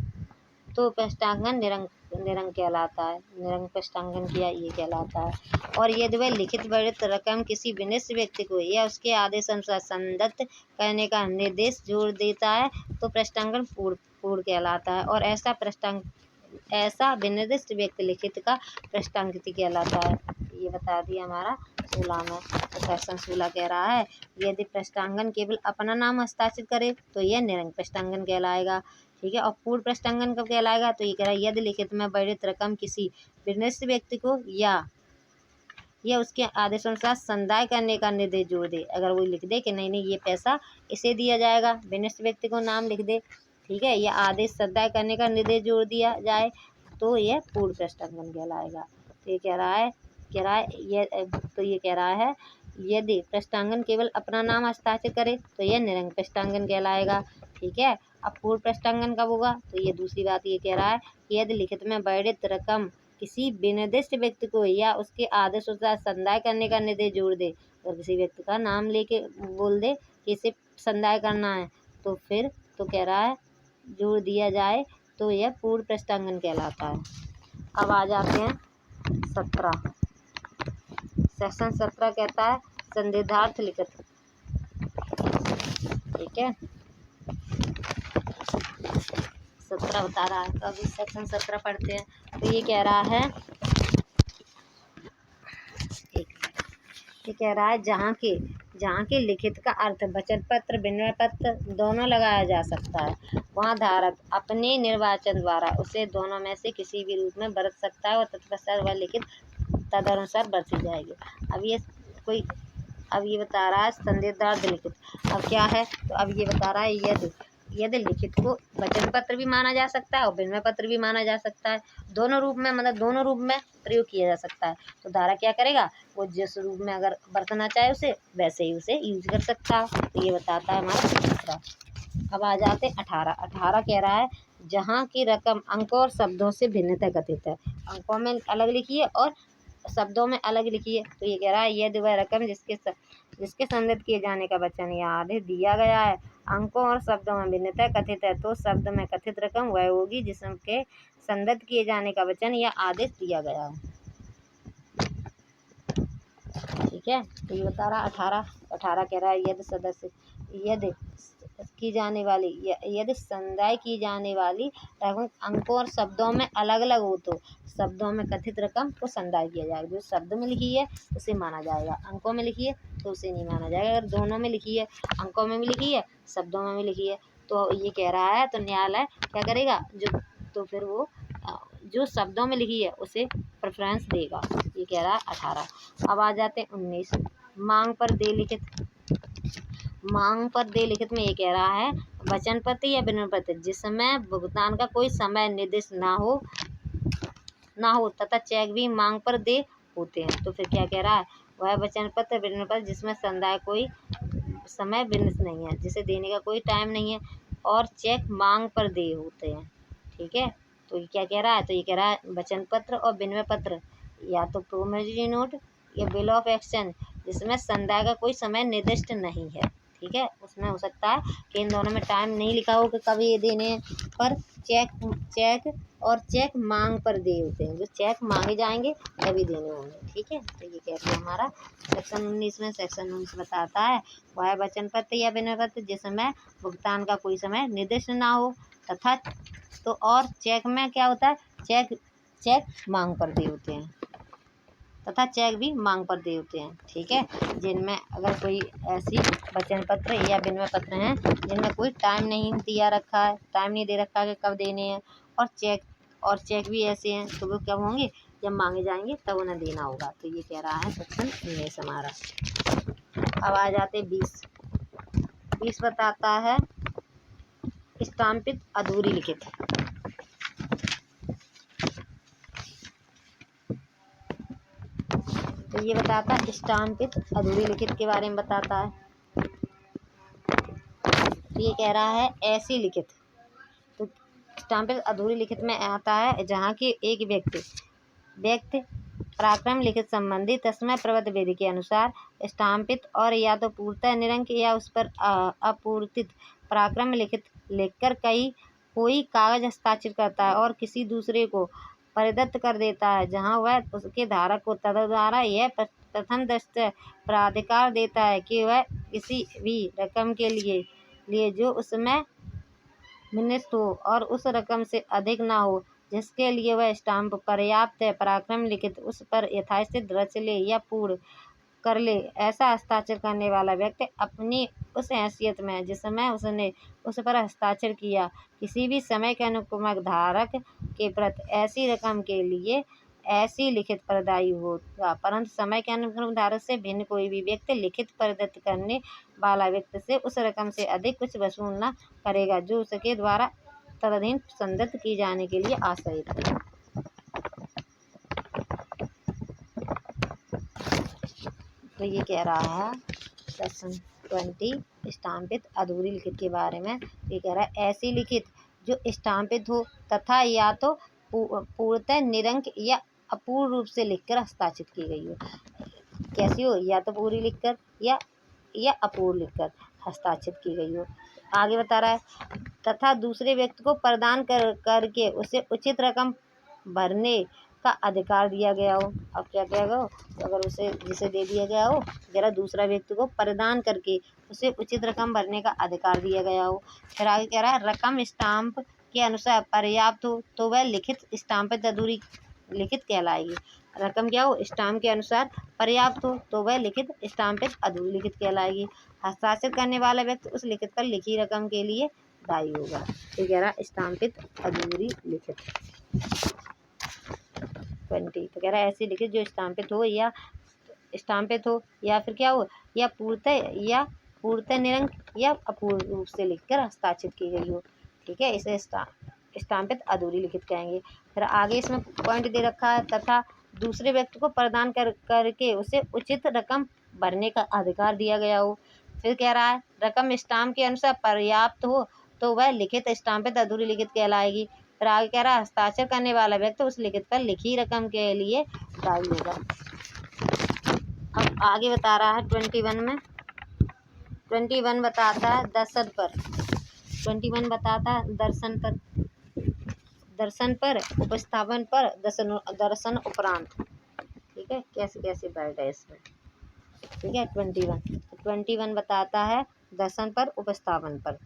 तो पृष्ठांकन निरंक कहलाता है। निरंक पृष्ठांकन किया ये कहलाता है। और यदि वह लिखित वर्णित रकम किसी विनिष्ट व्यक्ति को या उसके आदेश अनुसार संदत्त करने का निर्देश जोड़ देता है तो पृष्ठांकन पूर्ण कहलाता है। और ऐसा विनिर्दिष्ट व्यक्ति लिखित का पृष्ठांकित कहलाता है। ये बता दिया हमारा 16 में। तो क्वेश्चन 16 कह रहा है यदि पृष्ठांकन केवल अपना नाम हस्ताक्षर करे तो यह निरंक पृष्ठांकन कहलाएगा, ठीक है। और पूर्ण पृष्ठांकन कब कहलाएगा? तो ये कह रहा है यदि लिखित में वर्णित रकम किसी विनिर्दिष्ट व्यक्ति को या उसके आदेशानुसार संदाय करने का निर्देश जोड़ दे। अगर वो लिख दे कि नहीं ये पैसा इसे दिया जाएगा, विनिर्दिष्ट व्यक्ति को नाम लिख दे, ठीक है, या आदेश संदाय करने का निर्देश जोड़ दिया जाए तो यह पूर्ण पृष्ठांकन कहलाएगा। तो ये कह रहा है यदि पृष्ठांकन केवल अपना नाम हस्ताक्षर करे तो यह निरंक पृष्ठांकन कहलाएगा, ठीक है। अब पूर्ण पृष्ठांकन कब होगा? तो ये दूसरी बात ये कह रहा है कि यदि लिखित में वर्णित रकम किसी विनिर्दिष्ट व्यक्ति को या उसके आदेश अनुसार संदाय करने का निर्देश जोड़ दे और किसी व्यक्ति का नाम लेके बोल दे कि इसे संदाय करना है तो फिर तो कह रहा है जोड़ दिया जाए तो यह पूर्ण पृष्ठांकन कहलाता है। अब आ जाते हैं 17। सेक्शन 17 कहता है संदेहार्थ लिखित, ठीक है। 17 बता रहा है, तो अभी सेक्शन 17 पढ़ते हैं। तो ये कह रहा है जहाँ के लिखित का अर्थ वचन पत्र विनय पत्र दोनों लगाया जा सकता है वहाँ धारक अपने निर्वाचन द्वारा उसे दोनों में से किसी भी रूप में बरत सकता है और तत्पश्चात वह लिखित तदनुसार बरती जाएगी। अब ये बता रहा है संदेहार्थ लिखित। अब क्या है? तो अब ये बता रहा है यदि लिखित को वचन पत्र भी माना जा सकता है और विनय पत्र भी माना जा सकता है, दोनों रूप में मतलब दोनों रूप में प्रयोग किया जा सकता है। तो धारक क्या करेगा? वो जिस रूप में अगर बरतना चाहे उसे वैसे ही उसे यूज कर सकता है। तो ये बताता है हमारा 17। अब आ जाते हैं 18 कह रहा है जहाँ की रकम अंकों और शब्दों से भिन्नता कथित है। अंकों में अलग लिखिए और शब्दों में अलग लिखिए। तो ये कह रहा है यदि वह रकम जिसके संदिग्ध किए जाने का वचन या आदेश दिया गया है अंकों और शब्दों में भिन्नता कथित है तो शब्द में कथित रकम वह होगी जिसके संदिग्ध किए जाने का वचन या आदेश दिया गया है, ठीक है। तो ये बता रहा 18 कह रहा है यदि की जाने वाली यदि संदाय की जाने वाली रकम अंकों और शब्दों में अलग अलग हो तो शब्दों में कथित रकम को संदाय किया जाएगा। जो शब्द में लिखी है उसे माना जाएगा, अंकों में लिखी है तो उसे नहीं माना जाएगा। अगर दोनों में लिखी है, अंकों में भी लिखी है शब्दों में भी लिखी है, तो ये कह रहा है तो न्यायालय क्या करेगा, जो तो फिर वो जो शब्दों में लिखी है उसे प्रेफरेंस देगा। ये कह रहा है 18। अब आ जाते हैं 19, मांग पर दे लिखित। मांग पर दे लिखित में ये कह रहा है वचन पत्र या विनम्र पत्र जिसमें भुगतान का कोई समय निर्दिष्ट ना हो तथा चेक भी मांग पर दे होते हैं। तो फिर क्या कह रहा है, वह वचन पत्र विनम्र पत्र जिसमें संदाय कोई समय निर्दिष्ट नहीं है, जिसे देने का कोई टाइम नहीं है, और चेक मांग पर दे होते हैं। ठीक है, तो ये क्या कह रहा है, तो ये कह रहा है वचन पत्र और विनिमय पत्र या तो प्रोमिसरी नोट या बिल ऑफ एक्सचेंज जिसमें संदाय का कोई समय निर्दिष्ट नहीं है। ठीक है, उसमें हो सकता है कि इन दोनों में टाइम नहीं लिखा हो कि कब ये देने पर चेक मांग पर दे होते हैं, जो चेक मांगे जाएंगे तभी देने होंगे। ठीक है, तो ये कहते हैं हमारा सेक्शन 19 में। सेक्शन 19 बताता है वह वचन पत्र या विनिमय पत्र जिसमें भुगतान का कोई समय निर्दिष्ट ना हो तथा तो और चेक में क्या होता है, चेक मांग पर दे होते हैं तथा चेक भी मांग पर दे होते हैं। ठीक है, जिनमें अगर कोई ऐसी वचन पत्र या विनिमय पत्र हैं जिनमें कोई टाइम नहीं दिया रखा है, टाइम नहीं दे रखा है कि कब देने हैं, और चेक भी ऐसे हैं तो वो कब होंगे, जब मांगे जाएंगे तब उन्हें देना होगा। तो ये कह रहा है सेक्शन 19 हमारा। अब आ जाते 20 बताता है स्टाम्पित अधूरी लिखित। तो ये बताता है स्टाम्पित अधूरी लिखित के बारे में बताता है। तो ये कह रहा है ऐसी लिखित, तो स्टाम्पित अधूरी लिखित में आता है जहाँ की एक व्यक्ति पराक्रम लिखित संबंधी तस्मय प्रबद्ध विधि के अनुसार स्टाम्पित और या तो पूर्णतः निरंक या उस पर अपूर्तित पराक्रम लिखित लिखकर कोई कागज हस्ताक्षर करता है और किसी दूसरे को परिदत्त कर देता है, जहाँ वह उसके धारक को तद्वारा यह प्रथम दृष्टया प्राधिकार देता है कि वह किसी भी रकम के लिए जो उसमें मिनिस्ट हो और उस रकम से अधिक ना हो जिसके लिए वह स्टाम्प पर्याप्त है, पराक्रम लिखित उस पर यथास्थित रच ले या पूर्ण कर ले। ऐसा हस्ताक्षर करने वाला व्यक्ति अपनी उस हैसियत में जिसमें उसने उस पर हस्ताक्षर किया किसी भी समय के अनुक्रमक धारक के प्रति ऐसी रकम के लिए ऐसी लिखित प्रदायी होगा, परंतु समय के अनुक्रम धारक से भिन्न कोई भी व्यक्ति लिखित प्रदत्त करने वाला व्यक्ति से उस रकम से अधिक कुछ वसूल न करेगा जो उसके द्वारा तदधीन संदत्त की जाने के लिए आश्रित है। तो ये कह रहा है सेक्शन 20 स्टाम्पित अधूरी लिखित के बारे में। ये कह रहा है ऐसी लिखित जो स्टाम्पित हो तथा या तो पूर्णतः निरंक या अपूर्ण रूप से लिखकर हस्ताक्षरित की गई हो। कैसी हो, या तो पूरी लिखकर या अपूर्ण लिखकर हस्ताक्षरित की गई हो। आगे बता रहा है तथा दूसरे व्यक्ति को प्रदान करके उसे उचित रकम भरने का अधिकार दिया गया हो। अब क्या कहेगा, अगर उसे जिसे दे दिया गया हो जरा दूसरा व्यक्ति को प्रदान करके उसे उचित रकम भरने का अधिकार दिया गया हो। फिर आगे कह रहा है रकम स्टाम्प के अनुसार पर्याप्त हो तो वह लिखित स्टाम्पित अधूरी लिखित कहलाएगी। रकम क्या हो, स्टाम्प के अनुसार पर्याप्त हो तो वह लिखित स्टाम्पित अधूरी लिखित कहलाएगी। हस्ताक्षर करने वाला व्यक्ति उस लिखित पर लिखी रकम के लिए दायी होगा। तो कह रहा स्टाम्पित अधूरी लिखित 20। तो कह रहा है ऐसी लिखित जो स्टाम्पित हो या फिर क्या हो या पूर्णतः निरंक या अपूर्ण रूप से लिखकर हस्ताक्षरित की गई हो। ठीक है, इसे स्टाम्पित अधूरी लिखित कहेंगे। फिर आगे इसमें पॉइंट दे रखा है तथा दूसरे व्यक्ति को प्रदान करके उसे उचित रकम भरने का अधिकार दिया गया हो। फिर कह रहा है रकम स्टाम्प के अनुसार पर्याप्त हो तो वह लिखित स्टाम्पित अधूरी लिखित कहलाएगी। फिर आगे कह रहा है हस्ताक्षर करने वाला व्यक्ति उस लिखित पर लिखी रकम के लिए दायी होगा। अब आगे बता रहा है 21 में। 21 बताता है दर्शन पर। 21 बताता है दर्शन पर उपस्थापन पर दर्शन उपरांत। ठीक है, कैसे कैसे वर्ड है इसमें। ठीक है, 21 बताता है दर्शन पर उपस्थापन पर।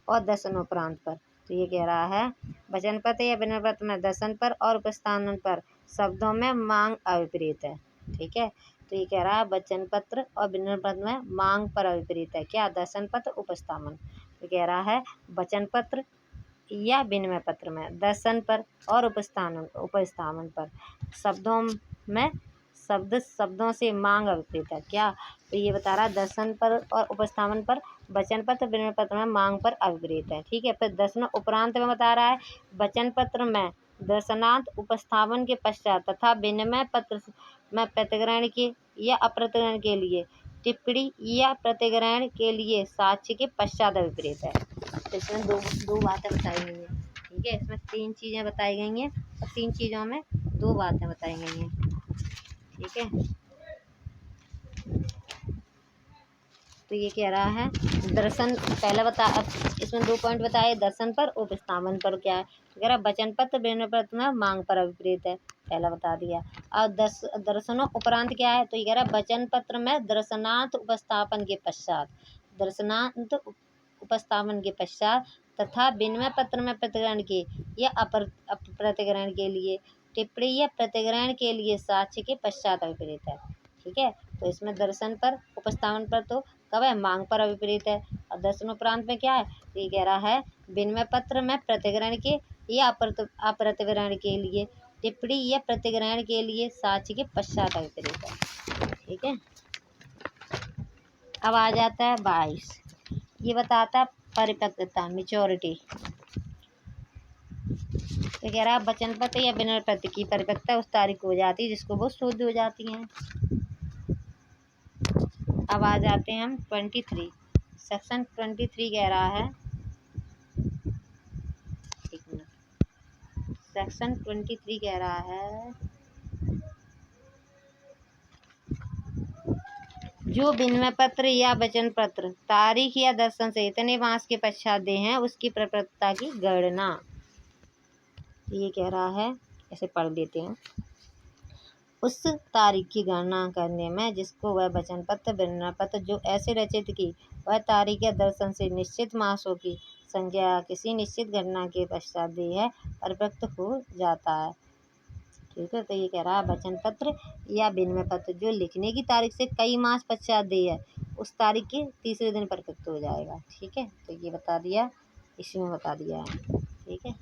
और दर्शनोपरांत पर। तो ये कह रहा है वचन पत्र या विनम्र पत्र में दर्शन पर और उपस्थापन पर शब्दों में मांग अविपरीत है। ठीक है, तो ये कह रहा है वचन पत्र और विनम्र पत्र में मांग पर अविपरीत है। क्या? दर्शन पत्र उपस्थापन। तो कह रहा है वचन पत्र या विनिमय पत्र में दर्शन पर और उपस्थापन पर शब्दों में शब्दों से मांग अविपरीत है। क्या? तो ये बता रहा है दर्शन पर और उपस्थापन पर वचन पत्र विनिमय पत्र में मांग पर अविपरीत है। ठीक है, फिर दर्शन उपरांत में बता रहा है वचन पत्र में दर्शनार्थ उपस्थापन के पश्चात तथा विनिमय पत्र में प्रतिग्रहण के या अप्रतिग्रहण के लिए टिप्पणी या प्रतिग्रहण के लिए साक्ष्य के पश्चात अभिप्रेत है। तो इसमें दो बातें बताई गई हैं। ठीक है, इसमें 3 चीज़ें बताई गई हैं और 3 चीज़ों में 2 बातें बताई गई हैं। ठीक है, तो ये कह रहा है दर्शन पहला इसमें 2 पॉइंट बताए, दर्शन पर उपस्थापन पर क्या है। तो कह रहा वचन पत्र विनिमय पत्र में मांग पर अभिप्रेत है, पहला बता दिया। और दर्शनों उपरांत क्या है। तो ये कह रहा वचन पत्र में दर्शनार्थ उपस्थापन के पश्चात दर्शनार्थ उपस्थापन के पश्चात तथा विनिमय पत्र में प्रतिग्रहण के या प्रतिग्रहण के लिए टिप्पणी या प्रतिग्रहण के लिए साक्ष्य के पश्चात अभिप्रेत है। ठीक है, तो इसमें दर्शन पर उपस्थापन पर तो कब है? मांग पर अभिप्रेत है। और दर्शनोपरांत में क्या है? ये कह रहा है विनिमय पत्र में प्रतिग्रहण के या अप्रतिग्रहण के लिए टिप्पणी या प्रतिग्रहण के लिए साक्ष्य के पश्चात अभिप्रेत है। ठीक है, अब आ जाता है 22। ये बताता है परिपक्वता मैच्योरिटी। तो कह रहा है वचन पत्र या विनिमय पत्र की परिपक्वता उस तारीख को हो जाती है जिसको वो शुद्ध हो जाती हैं। अब आ जाते हैं हम 23 सेक्शन 23 कह रहा है, एक मिनट, सेक्शन 23 कह रहा है जो विनिमय पत्र या वचन पत्र तारीख या दर्शन से इतने मास के पश्चात दे हैं उसकी परिपक्वता की गणना। ये कह रहा है, ऐसे पढ़ देते हैं, उस तारीख की गणना करने में जिसको वह वचन पत्र विनिमय पत्र जो ऐसे रचित की वह तारीख या दर्शन से निश्चित मासों की संख्या किसी निश्चित घटना के पश्चात दे है परिपक्व हो जाता है। ठीक है, तो ये कह रहा है वचन पत्र या विनिमय पत्र जो लिखने की तारीख से कई मास पश्चात दे है उस तारीख के तीसरे दिन परिपक्व हो जाएगा। ठीक है, तो ये बता दिया, इसी में बता दिया है। ठीक है,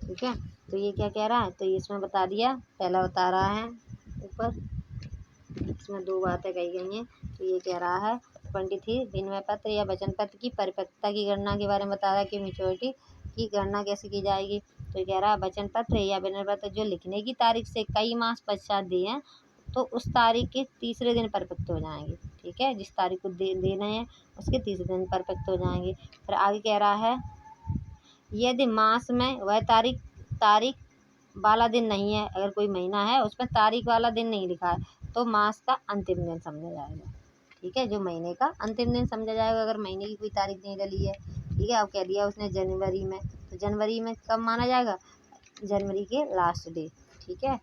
ठीक है, तो ये क्या कह रहा है। तो इसमें बता दिया, पहला बता रहा है ऊपर, इसमें 2 बातें कही गई हैं। तो ये कह रहा है 23 विनिमय पत्र या वचन पत्र की परिपक्वता की गणना के बारे में बता रहा है कि मैच्योरिटी की गणना कैसे की जाएगी। तो ये कह रहा है वचन पत्र या विनिमय पत्र जो लिखने की तारीख से कई मास पश्चात दिए हैं तो उस तारीख के तीसरे दिन परिपक्व हो जाएंगे। ठीक है, जिस तारीख को देना है उसके तीसरे दिन परिपक्व हो जाएंगे। फिर आगे कह रहा है यदि मास में वह तारीख वाला दिन नहीं है, अगर कोई महीना है उसमें तारीख वाला दिन नहीं लिखा है तो मास का अंतिम दिन समझा जाएगा। ठीक है, जो महीने का अंतिम दिन समझा जाएगा अगर महीने की कोई तारीख नहीं डली है। ठीक है, अब कह दिया उसने जनवरी में, तो जनवरी में कब माना जाएगा? जनवरी के लास्ट डे। ठीक है,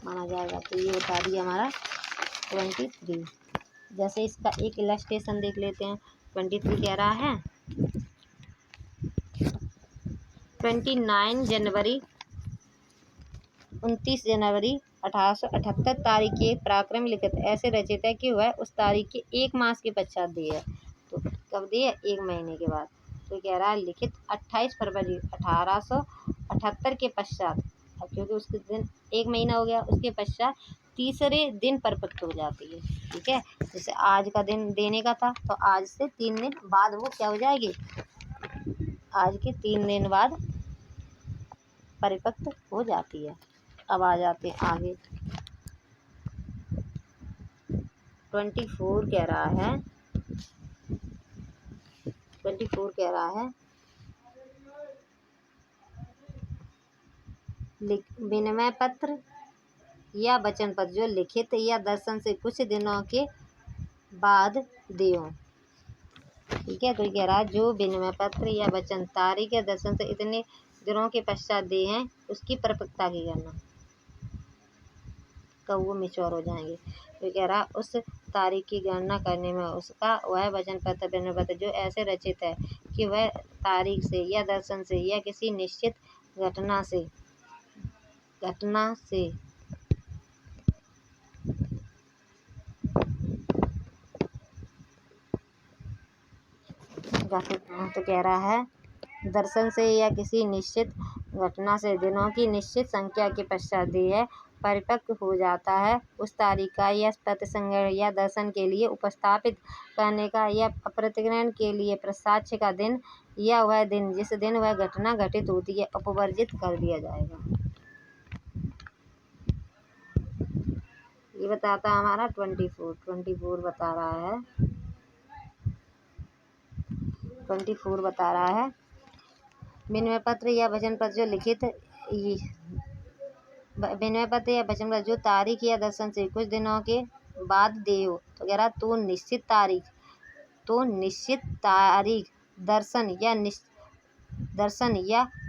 माना जाएगा। तो ये बता दिया हमारा 23। जैसे इसका एक इलस्ट्रेशन देख लेते हैं। 23 कह रहा है 29 जनवरी 29 जनवरी 1878 तारीख के पराक्रम लिखित ऐसे रचित है कि वह उस तारीख के 1 मास के पश्चात दी है। तो कब दी है? 1 महीने के बाद। तो कह रहा है लिखित 28 फरवरी 1878 के पश्चात, क्योंकि उसके दिन 1 महीना हो गया, उसके पश्चात तीसरे दिन परिपक्व हो जाती है। ठीक है, जैसे आज का दिन देने का था तो आज से 3 दिन बाद वो क्या हो जाएगी? आज के 3 दिन बाद परिपक्व हो जाती है। अब आ जाते हैं आगे। 24 कह रहा है 24 कह रहा है विनिमय पत्र या वचन पत्र जो लिखित या दर्शन से कुछ दिनों के बाद दें। ठीक है, तो ये कह रहा है जो विनिमय पत्र या वचन तारीख या दर्शन से इतने दिनों के पश्चात दिए हैं उसकी परिपक्वता की गणना। कब वो मेच्योर हो जाएंगे। तो कह रहा उस तारीख की गणना करने में उसका वह वचन पत्र व्यंजन पत्र जो ऐसे रचित है कि वह तारीख से या दर्शन से या किसी निश्चित घटना से घटना से तो कह रहा है दर्शन से या किसी निश्चित घटना से दिनों की निश्चित संख्या के पश्चात देह परिपक्व हो जाता है, उस तारीख का या प्रतिसंग्रह या दर्शन के लिए उपस्थापित करने का या प्रतिग्रहण के लिए प्रसाक्ष्य का दिन या वह दिन जिस दिन वह घटना घटित होती है अपवर्जित कर दिया जाएगा। ये बताता है हमारा 24 बता रहा है 24 बता रहा है विनिमय पत्र या वचन पत्र जो लिखित विनिमय पत्र या वचन पत्र जो तारीख या दर्शन से कुछ दिनों के बाद दे हो। तो कह रहा तो निश्चित तारीख दर्शन या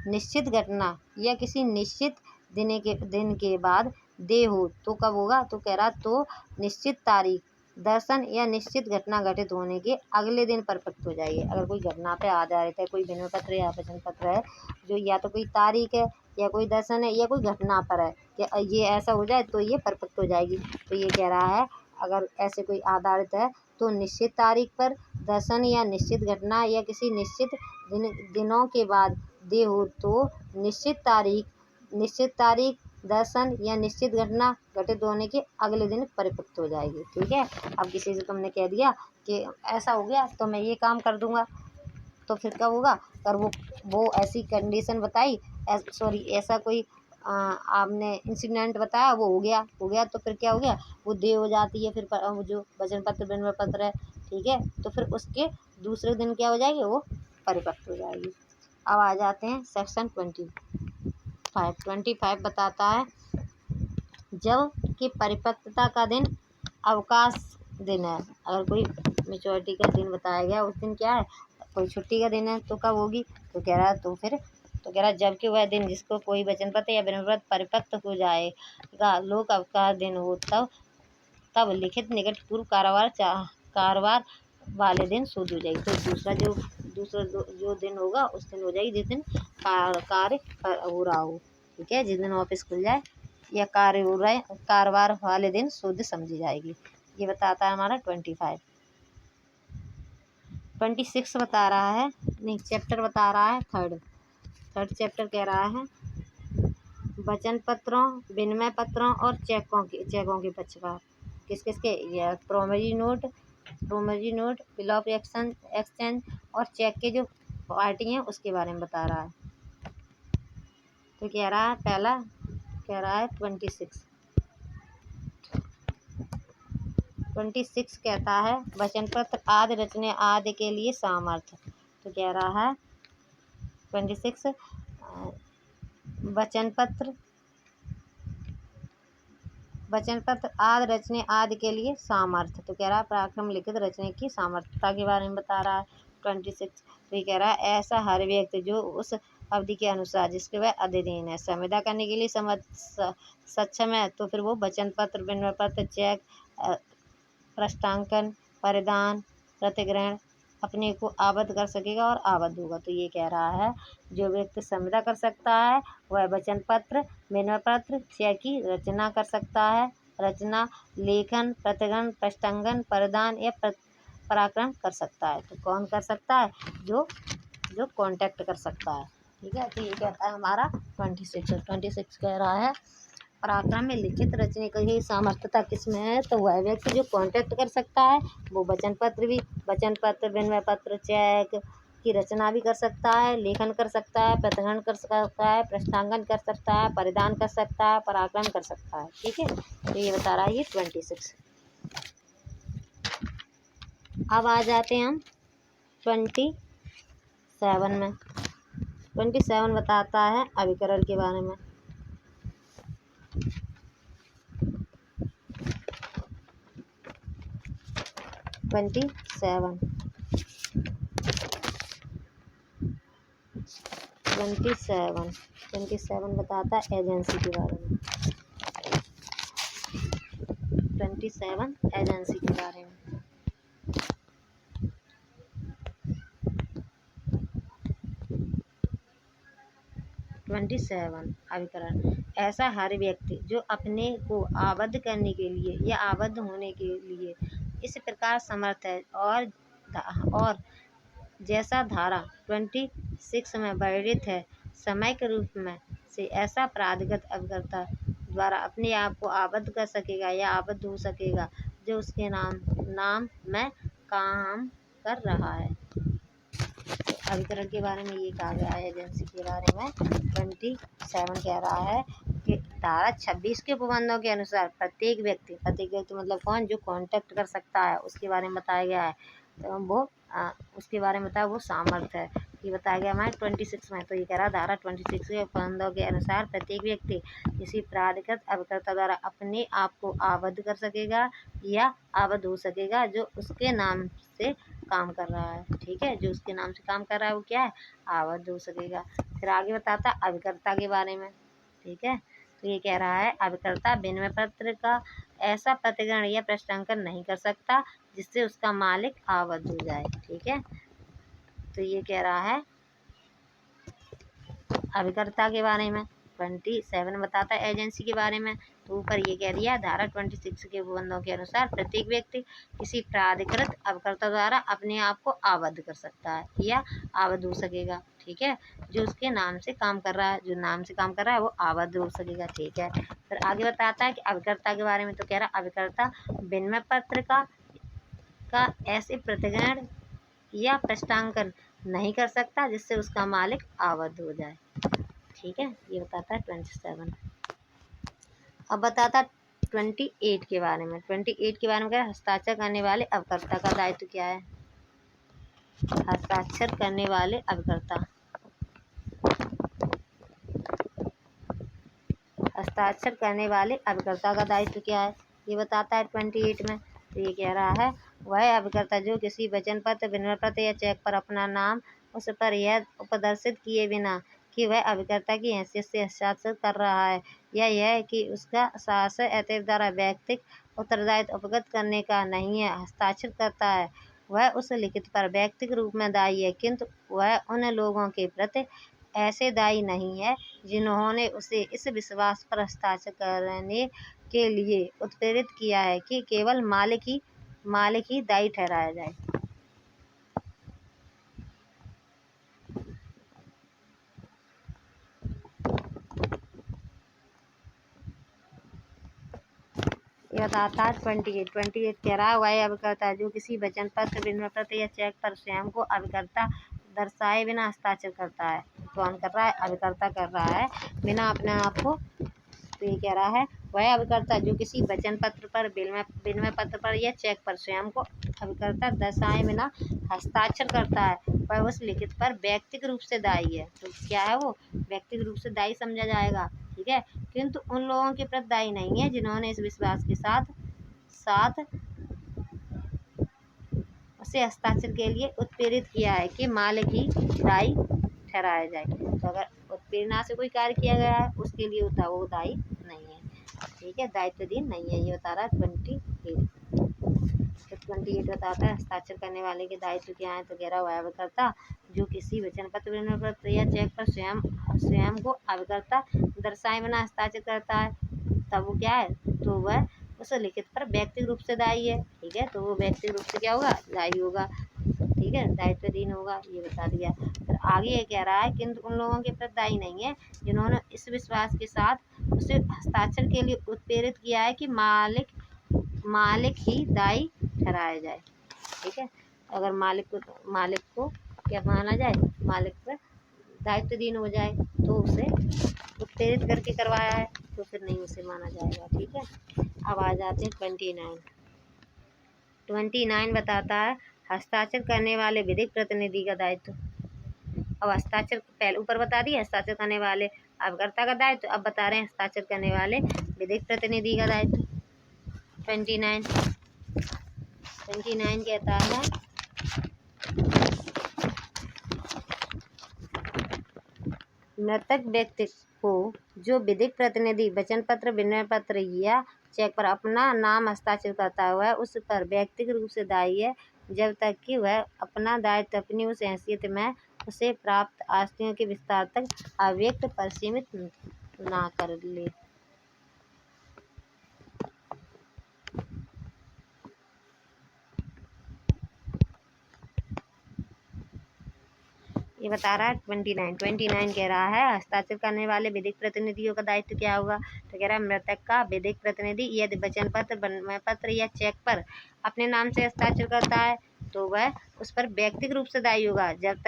निश्चित घटना या किसी निश्चित दिन के बाद दे हो तो कब होगा। तो कह रहा तो निश्चित तारीख दर्शन या निश्चित घटना घटित होने के अगले दिन परिपक्व हो जाएगी। अगर कोई घटना पे आधारित है, कोई विनिमय पत्र या वचन पत्र है जो या तो कोई तारीख है या कोई दर्शन है या कोई घटना पर है कि ये ऐसा हो जाए तो ये परिपक्व हो जाएगी। तो ये कह रहा है अगर ऐसे कोई आधारित है तो निश्चित तारीख पर दर्शन या निश्चित घटना या किसी निश्चित दिनों के बाद दे हो तो निश्चित तारीख दर्शन या निश्चित घटना घटित होने के अगले दिन परिपक्व हो जाएगी। ठीक है। अब किसी से तुमने कह दिया कि ऐसा हो गया तो मैं ये काम कर दूंगा, तो फिर कब होगा। अगर वो ऐसी कंडीशन बताई, ऐसा कोई आपने इंसिडेंट बताया, वो हो गया तो फिर क्या हो गया, वो दे हो जाती है। फिर वो जो वचन पत्र विनिमय पत्र है, ठीक है, तो फिर उसके दूसरे दिन क्या हो जाएगी, वो परिपक्व हो जाएगी। अब आ जाते हैं सेक्शन 25 बताता है जब कि परिपक्वता का दिन अवकाश दिन है। अगर कोई मेच्योरिटी का दिन बताया गया उस दिन क्या है, कोई छुट्टी का दिन है तो कब होगी। तो कह रहा जबकि वह दिन जिसको कोई वचन पत्र या विनिमय पत्र परिपक्व हो जाएगा लोक अवकाश दिन हो तब लिखित निकट पूर्व कारोबार वाले दिन शुद्ध हो जाएगी। तो दूसरा जो दिन होगा उस दिन हो जाएगी जिस दिन कार्य हो रहा हो। ठीक है, जिस दिन ऑफिस खुल जाए या कार्य हो रहा है कारोबार वाले दिन शुद्ध समझी जाएगी। ये बताता है हमारा 26 बता रहा है, नहीं चैप्टर बता रहा है थर्ड चैप्टर कह रहा है वचन पत्रों विनिमय पत्रों और चेकों के पक्षकार किसके ये प्रोमरी नोट बिल ऑफ एक्सचेंज और चेक के जो पार्टी हैं उसके बारे में बता रहा है। तो कह रहा है पहला कह रहा है 26 कहता है वचन पत्र आदि रचने आदि के लिए सामर्थ्य। तो कह रहा है 26 वचन पत्र आदि रचने आदि के लिए सामर्थ्य। तो कह रहा है पराक्रम लिखित रचने की सामर्थ्यता के बारे में बता रहा है 26। तो ये कह रहा है ऐसा हर व्यक्ति जो उस अवधि के अनुसार जिसके वह अधीन है संविदा करने के लिए सक्षम है तो फिर वो वचन पत्र विनिमय पत्र चेक प्रष्टांकन परिधान प्रतिग्रहण अपने को आबद्ध कर सकेगा और आबद्ध होगा। तो ये कह रहा है जो व्यक्ति संविदा कर सकता है वह वचन पत्र विनिमय पत्र चेक की रचना कर सकता है। रचना लेखन प्रतिग्रहण प्रष्टांकन परिधान या पराक्रम कर सकता है। तो कौन कर सकता है, जो कॉन्टैक्ट कर सकता है। ठीक है, तो ये कहता है हमारा 26 कह रहा है पराक्रम में लिखित रचने की सामर्थ्यता किसमें है। तो वह व्यक्ति जो कॉन्टैक्ट कर सकता है वो वचन पत्र विनिमय पत्र चेक की रचना भी कर सकता है, लेखन कर सकता है, प्रतिग्रहण कर सकता है, प्रष्टांकन कर सकता है, परिधान कर सकता है, पराक्रम कर सकता है। ठीक है, तो ये बता रहा है ये 26। अब आ जाते हैं हम 27 में। 27 बताता है अभिकरण के बारे में। 27 बताता है एजेंसी के बारे में। 27 एजेंसी के बारे में। अभिकरण। ऐसा हर व्यक्ति जो अपने को आबद्ध करने के लिए या आबद्ध होने के लिए इस प्रकार समर्थ है और जैसा धारा 26 में वर्णित है, समय के रूप में से ऐसा प्राधिकृत अभिकर्ता द्वारा अपने आप को आबद्ध कर सकेगा या आबद्ध हो सकेगा जो उसके नाम में काम कर रहा है। अभिकरण के बारे में ये कहा गया है। एजेंसी के बारे में 27 कह रहा है कि धारा 26 के उपबंधों के अनुसार प्रत्येक व्यक्ति मतलब कौन, जो कांटेक्ट कर सकता है उसके बारे में बताया गया है। तो वो उसके बारे में बताया, वो सामर्थ्य है ये बताया गया हमारे 26 में। तो ये कह रहा है धारा 26 के उपबंधों के अनुसार प्रत्येक व्यक्ति किसी प्राधिकृत अभिकर्ता द्वारा अपने आप को आबद्ध कर सकेगा या आबद्ध हो सकेगा जो उसके नाम से काम कर रहा है। ठीक है, जो उसके नाम से काम कर रहा है वो क्या है, आबद्ध हो सकेगा। फिर आगे बताता अभिकर्ता के बारे में। ठीक है, तो ये कह रहा है अभिकर्ता विनिमय पत्र का ऐसा प्रतिग्रहण या प्रश्नांकन नहीं कर सकता जिससे उसका मालिक आबद्ध हो जाए। ठीक है, तो ये कह रहा है अभिकर्ता के बारे में। 27 बताता है एजेंसी के बारे में। तो ऊपर ये कह दिया धारा 26 के उपबंधों के अनुसार प्रत्येक व्यक्ति किसी प्राधिकृत अभिकर्ता द्वारा अपने आप को आबद्ध कर सकता है या आबद्ध हो सकेगा। ठीक है, जो उसके नाम से काम कर रहा है, जो नाम से काम कर रहा है वो आबद्ध हो सकेगा। ठीक है, फिर आगे बताता है कि अभिकर्ता के बारे में। तो कह रहा अभिकर्ता विनिमय पत्र का ऐसे प्रतिग्रहण या प्रश्नांकन नहीं कर सकता जिससे उसका मालिक आबद्ध हो जाए। ठीक है, ये बताता है 27। अब बताता 28 के बारे में। 28 के बारे में क्या है, हस्ताक्षर करने वाले अभिकर्ता का दायित्व क्या है। हस्ताक्षर करने वाले अभिकर्ता, हस्ताक्षर करने वाले अभिकर्ता का दायित्व क्या है ये बताता है 28 में। तो ये कह रहा है वह अभिकर्ता जो किसी वचन पत्र, विनिमय पत्र या चेक पर अपना नाम उस पर यह उपदर्शित किए बिना कि वह अभिकर्ता की हैसियत से हस्ताक्षर कर रहा है या यह कि उसका शासक अतएव द्वारा व्यक्तिक उत्तरदायित्व अवगत करने का नहीं है, हस्ताक्षर करता है, वह उस लिखित पर व्यक्तिगत रूप में दायी है, किंतु वह उन लोगों के प्रति ऐसे दायी नहीं है जिन्होंने उसे इस विश्वास पर हस्ताक्षर करने के लिए उत्प्रेरित किया है कि केवल मालिक ही दायी ठहराया जाए। ये बताता है 28 कह रहा है वह अभिकर्ता जो किसी वचन पत्र, विनिमय पत्र या चेक पर स्वयं को अभिकर्ता दर्शाए बिना हस्ताक्षर करता है। कौन कर रहा है, अभिकर्ता कर रहा है बिना अपने आप को। तो ये कह रहा है वह अभिकर्ता जो किसी वचन पत्र पर, विनिमय पत्र पर या चेक पर स्वयं को अभिकर्ता दर्शाए बिना हस्ताक्षर करता है वह उस लिखित पर व्यक्तिगत रूप से दायी है। तो क्या है, वो व्यक्तिगत रूप से दायी समझा जाएगा। ठीक है, किंतु उन लोगों के प्रति दायी नहीं है जिन्होंने इस विश्वास के साथ उसे हस्ताक्षर के लिए उत्प्रेरित किया है कि मालिक ही दायी ठहराया जाए। तो अगर उत्प्रेरणा से कोई कार्य किया गया है उसके लिए वो दायी नहीं है। ठीक है, दायित्वधीन नहीं है, ये बता रहा है 28। तो 28 बताता है हस्ताक्षर करने वाले के दायित्व क्या है। तो कह रहा वह अभिकर्ता जो किसी वचन पत्र, विनिमय पत्र या चेक पर स्वयं को अभिकर्ता दर्शाए बिना हस्ताक्षर करता है तब वो क्या है, तो वह उस लिखित पर व्यक्तिगत रूप से दायी है। ठीक है, तो वो व्यक्तिगत रूप से क्या होगा, दायी होगा। ठीक है, दायित्वधीन होगा, ये बता दिया। फिर आगे ये कह रहा है किंतु उन लोगों के प्रति दायी नहीं है जिन्होंने इस विश्वास के साथ उसे हस्ताक्षर के लिए उत्प्रेरित किया है कि मालिक ही दायी ठहराया जाए। ठीक है, अगर मालिक को क्या माना जाए, मालिक पर दायित्वधीन हो जाए तो उसे उत्प्रेरित करके करवाया है तो फिर नहीं उसे माना जाएगा। ठीक है, अब आ जाते हैं 29 बताता है हस्ताक्षर करने वाले विधिक प्रतिनिधि का दायित्व। अब हस्ताक्षर पहले ऊपर बता दिया हस्ताक्षर करने वाले अभिकर्ता का दायित्व, अब बता रहे हैं हस्ताक्षर करने वाले विधिक प्रतिनिधि का दायित्व। 29 कहता है मृतक व्यक्ति को जो विधिक प्रतिनिधि वचन पत्र, विनिमय पत्र या चेक पर अपना नाम हस्ताक्षर करता हुआ उस पर व्यक्तिगत रूप से दायी है जब तक कि वह अपना दायित्व अपनी उस हैसियत में उसे प्राप्त आस्तियों के विस्तार तक अव्यक्त पर सीमित ना कर ले। ये बता रहा है 29 कह रहा है हस्ताक्षर करने वाले विधिक प्रतिनिधियों का दायित्व क्या होगा। तो कह रहा है मृतक का विधिक प्रतिनिधि यदि वचन पत्र, प्रमाण पत्र या चेक पर अपने नाम से हस्ताक्षर करता है तो वह उस पर व्यक्तिगत रूप से दायी होगा जब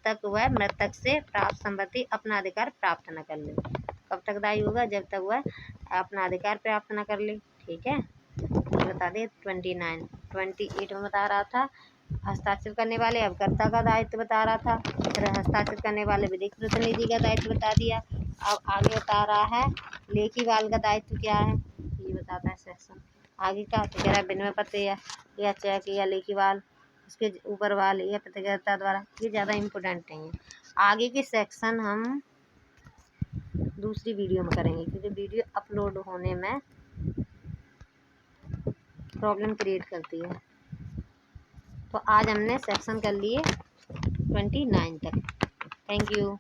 तक वह मृतक से प्राप्त संपत्ति अपना अधिकार प्राप्त न कर ले। कब तक दायी होगा? जब तक वह अपना अधिकार प्राप्त न कर ले। ठीक है, बता दे 28 में बता रहा था हस्ताक्षर करने वाले अभिकर्ता का दायित्व बता रहा था, फिर हस्ताक्षर करने वाले विधिक प्रतिनिधि का दायित्व बता दिया। अब आगे बता रहा है लेखीवाल का दायित्व क्या है, ये बताता है सेक्शन आगे का। तो कह रहा है विनिमय पत्र या चेक या लेखीवाल उसके ऊपर वाले या पत्रकर्ता द्वारा, ये ज़्यादा इम्पोर्टेंट नहीं है। आगे के सेक्शन हम दूसरी वीडियो में करेंगे क्योंकि वीडियो अपलोड होने में प्रॉब्लम क्रिएट करती है। तो आज हमने सेक्शन कर लिए 29 तक। Thank you.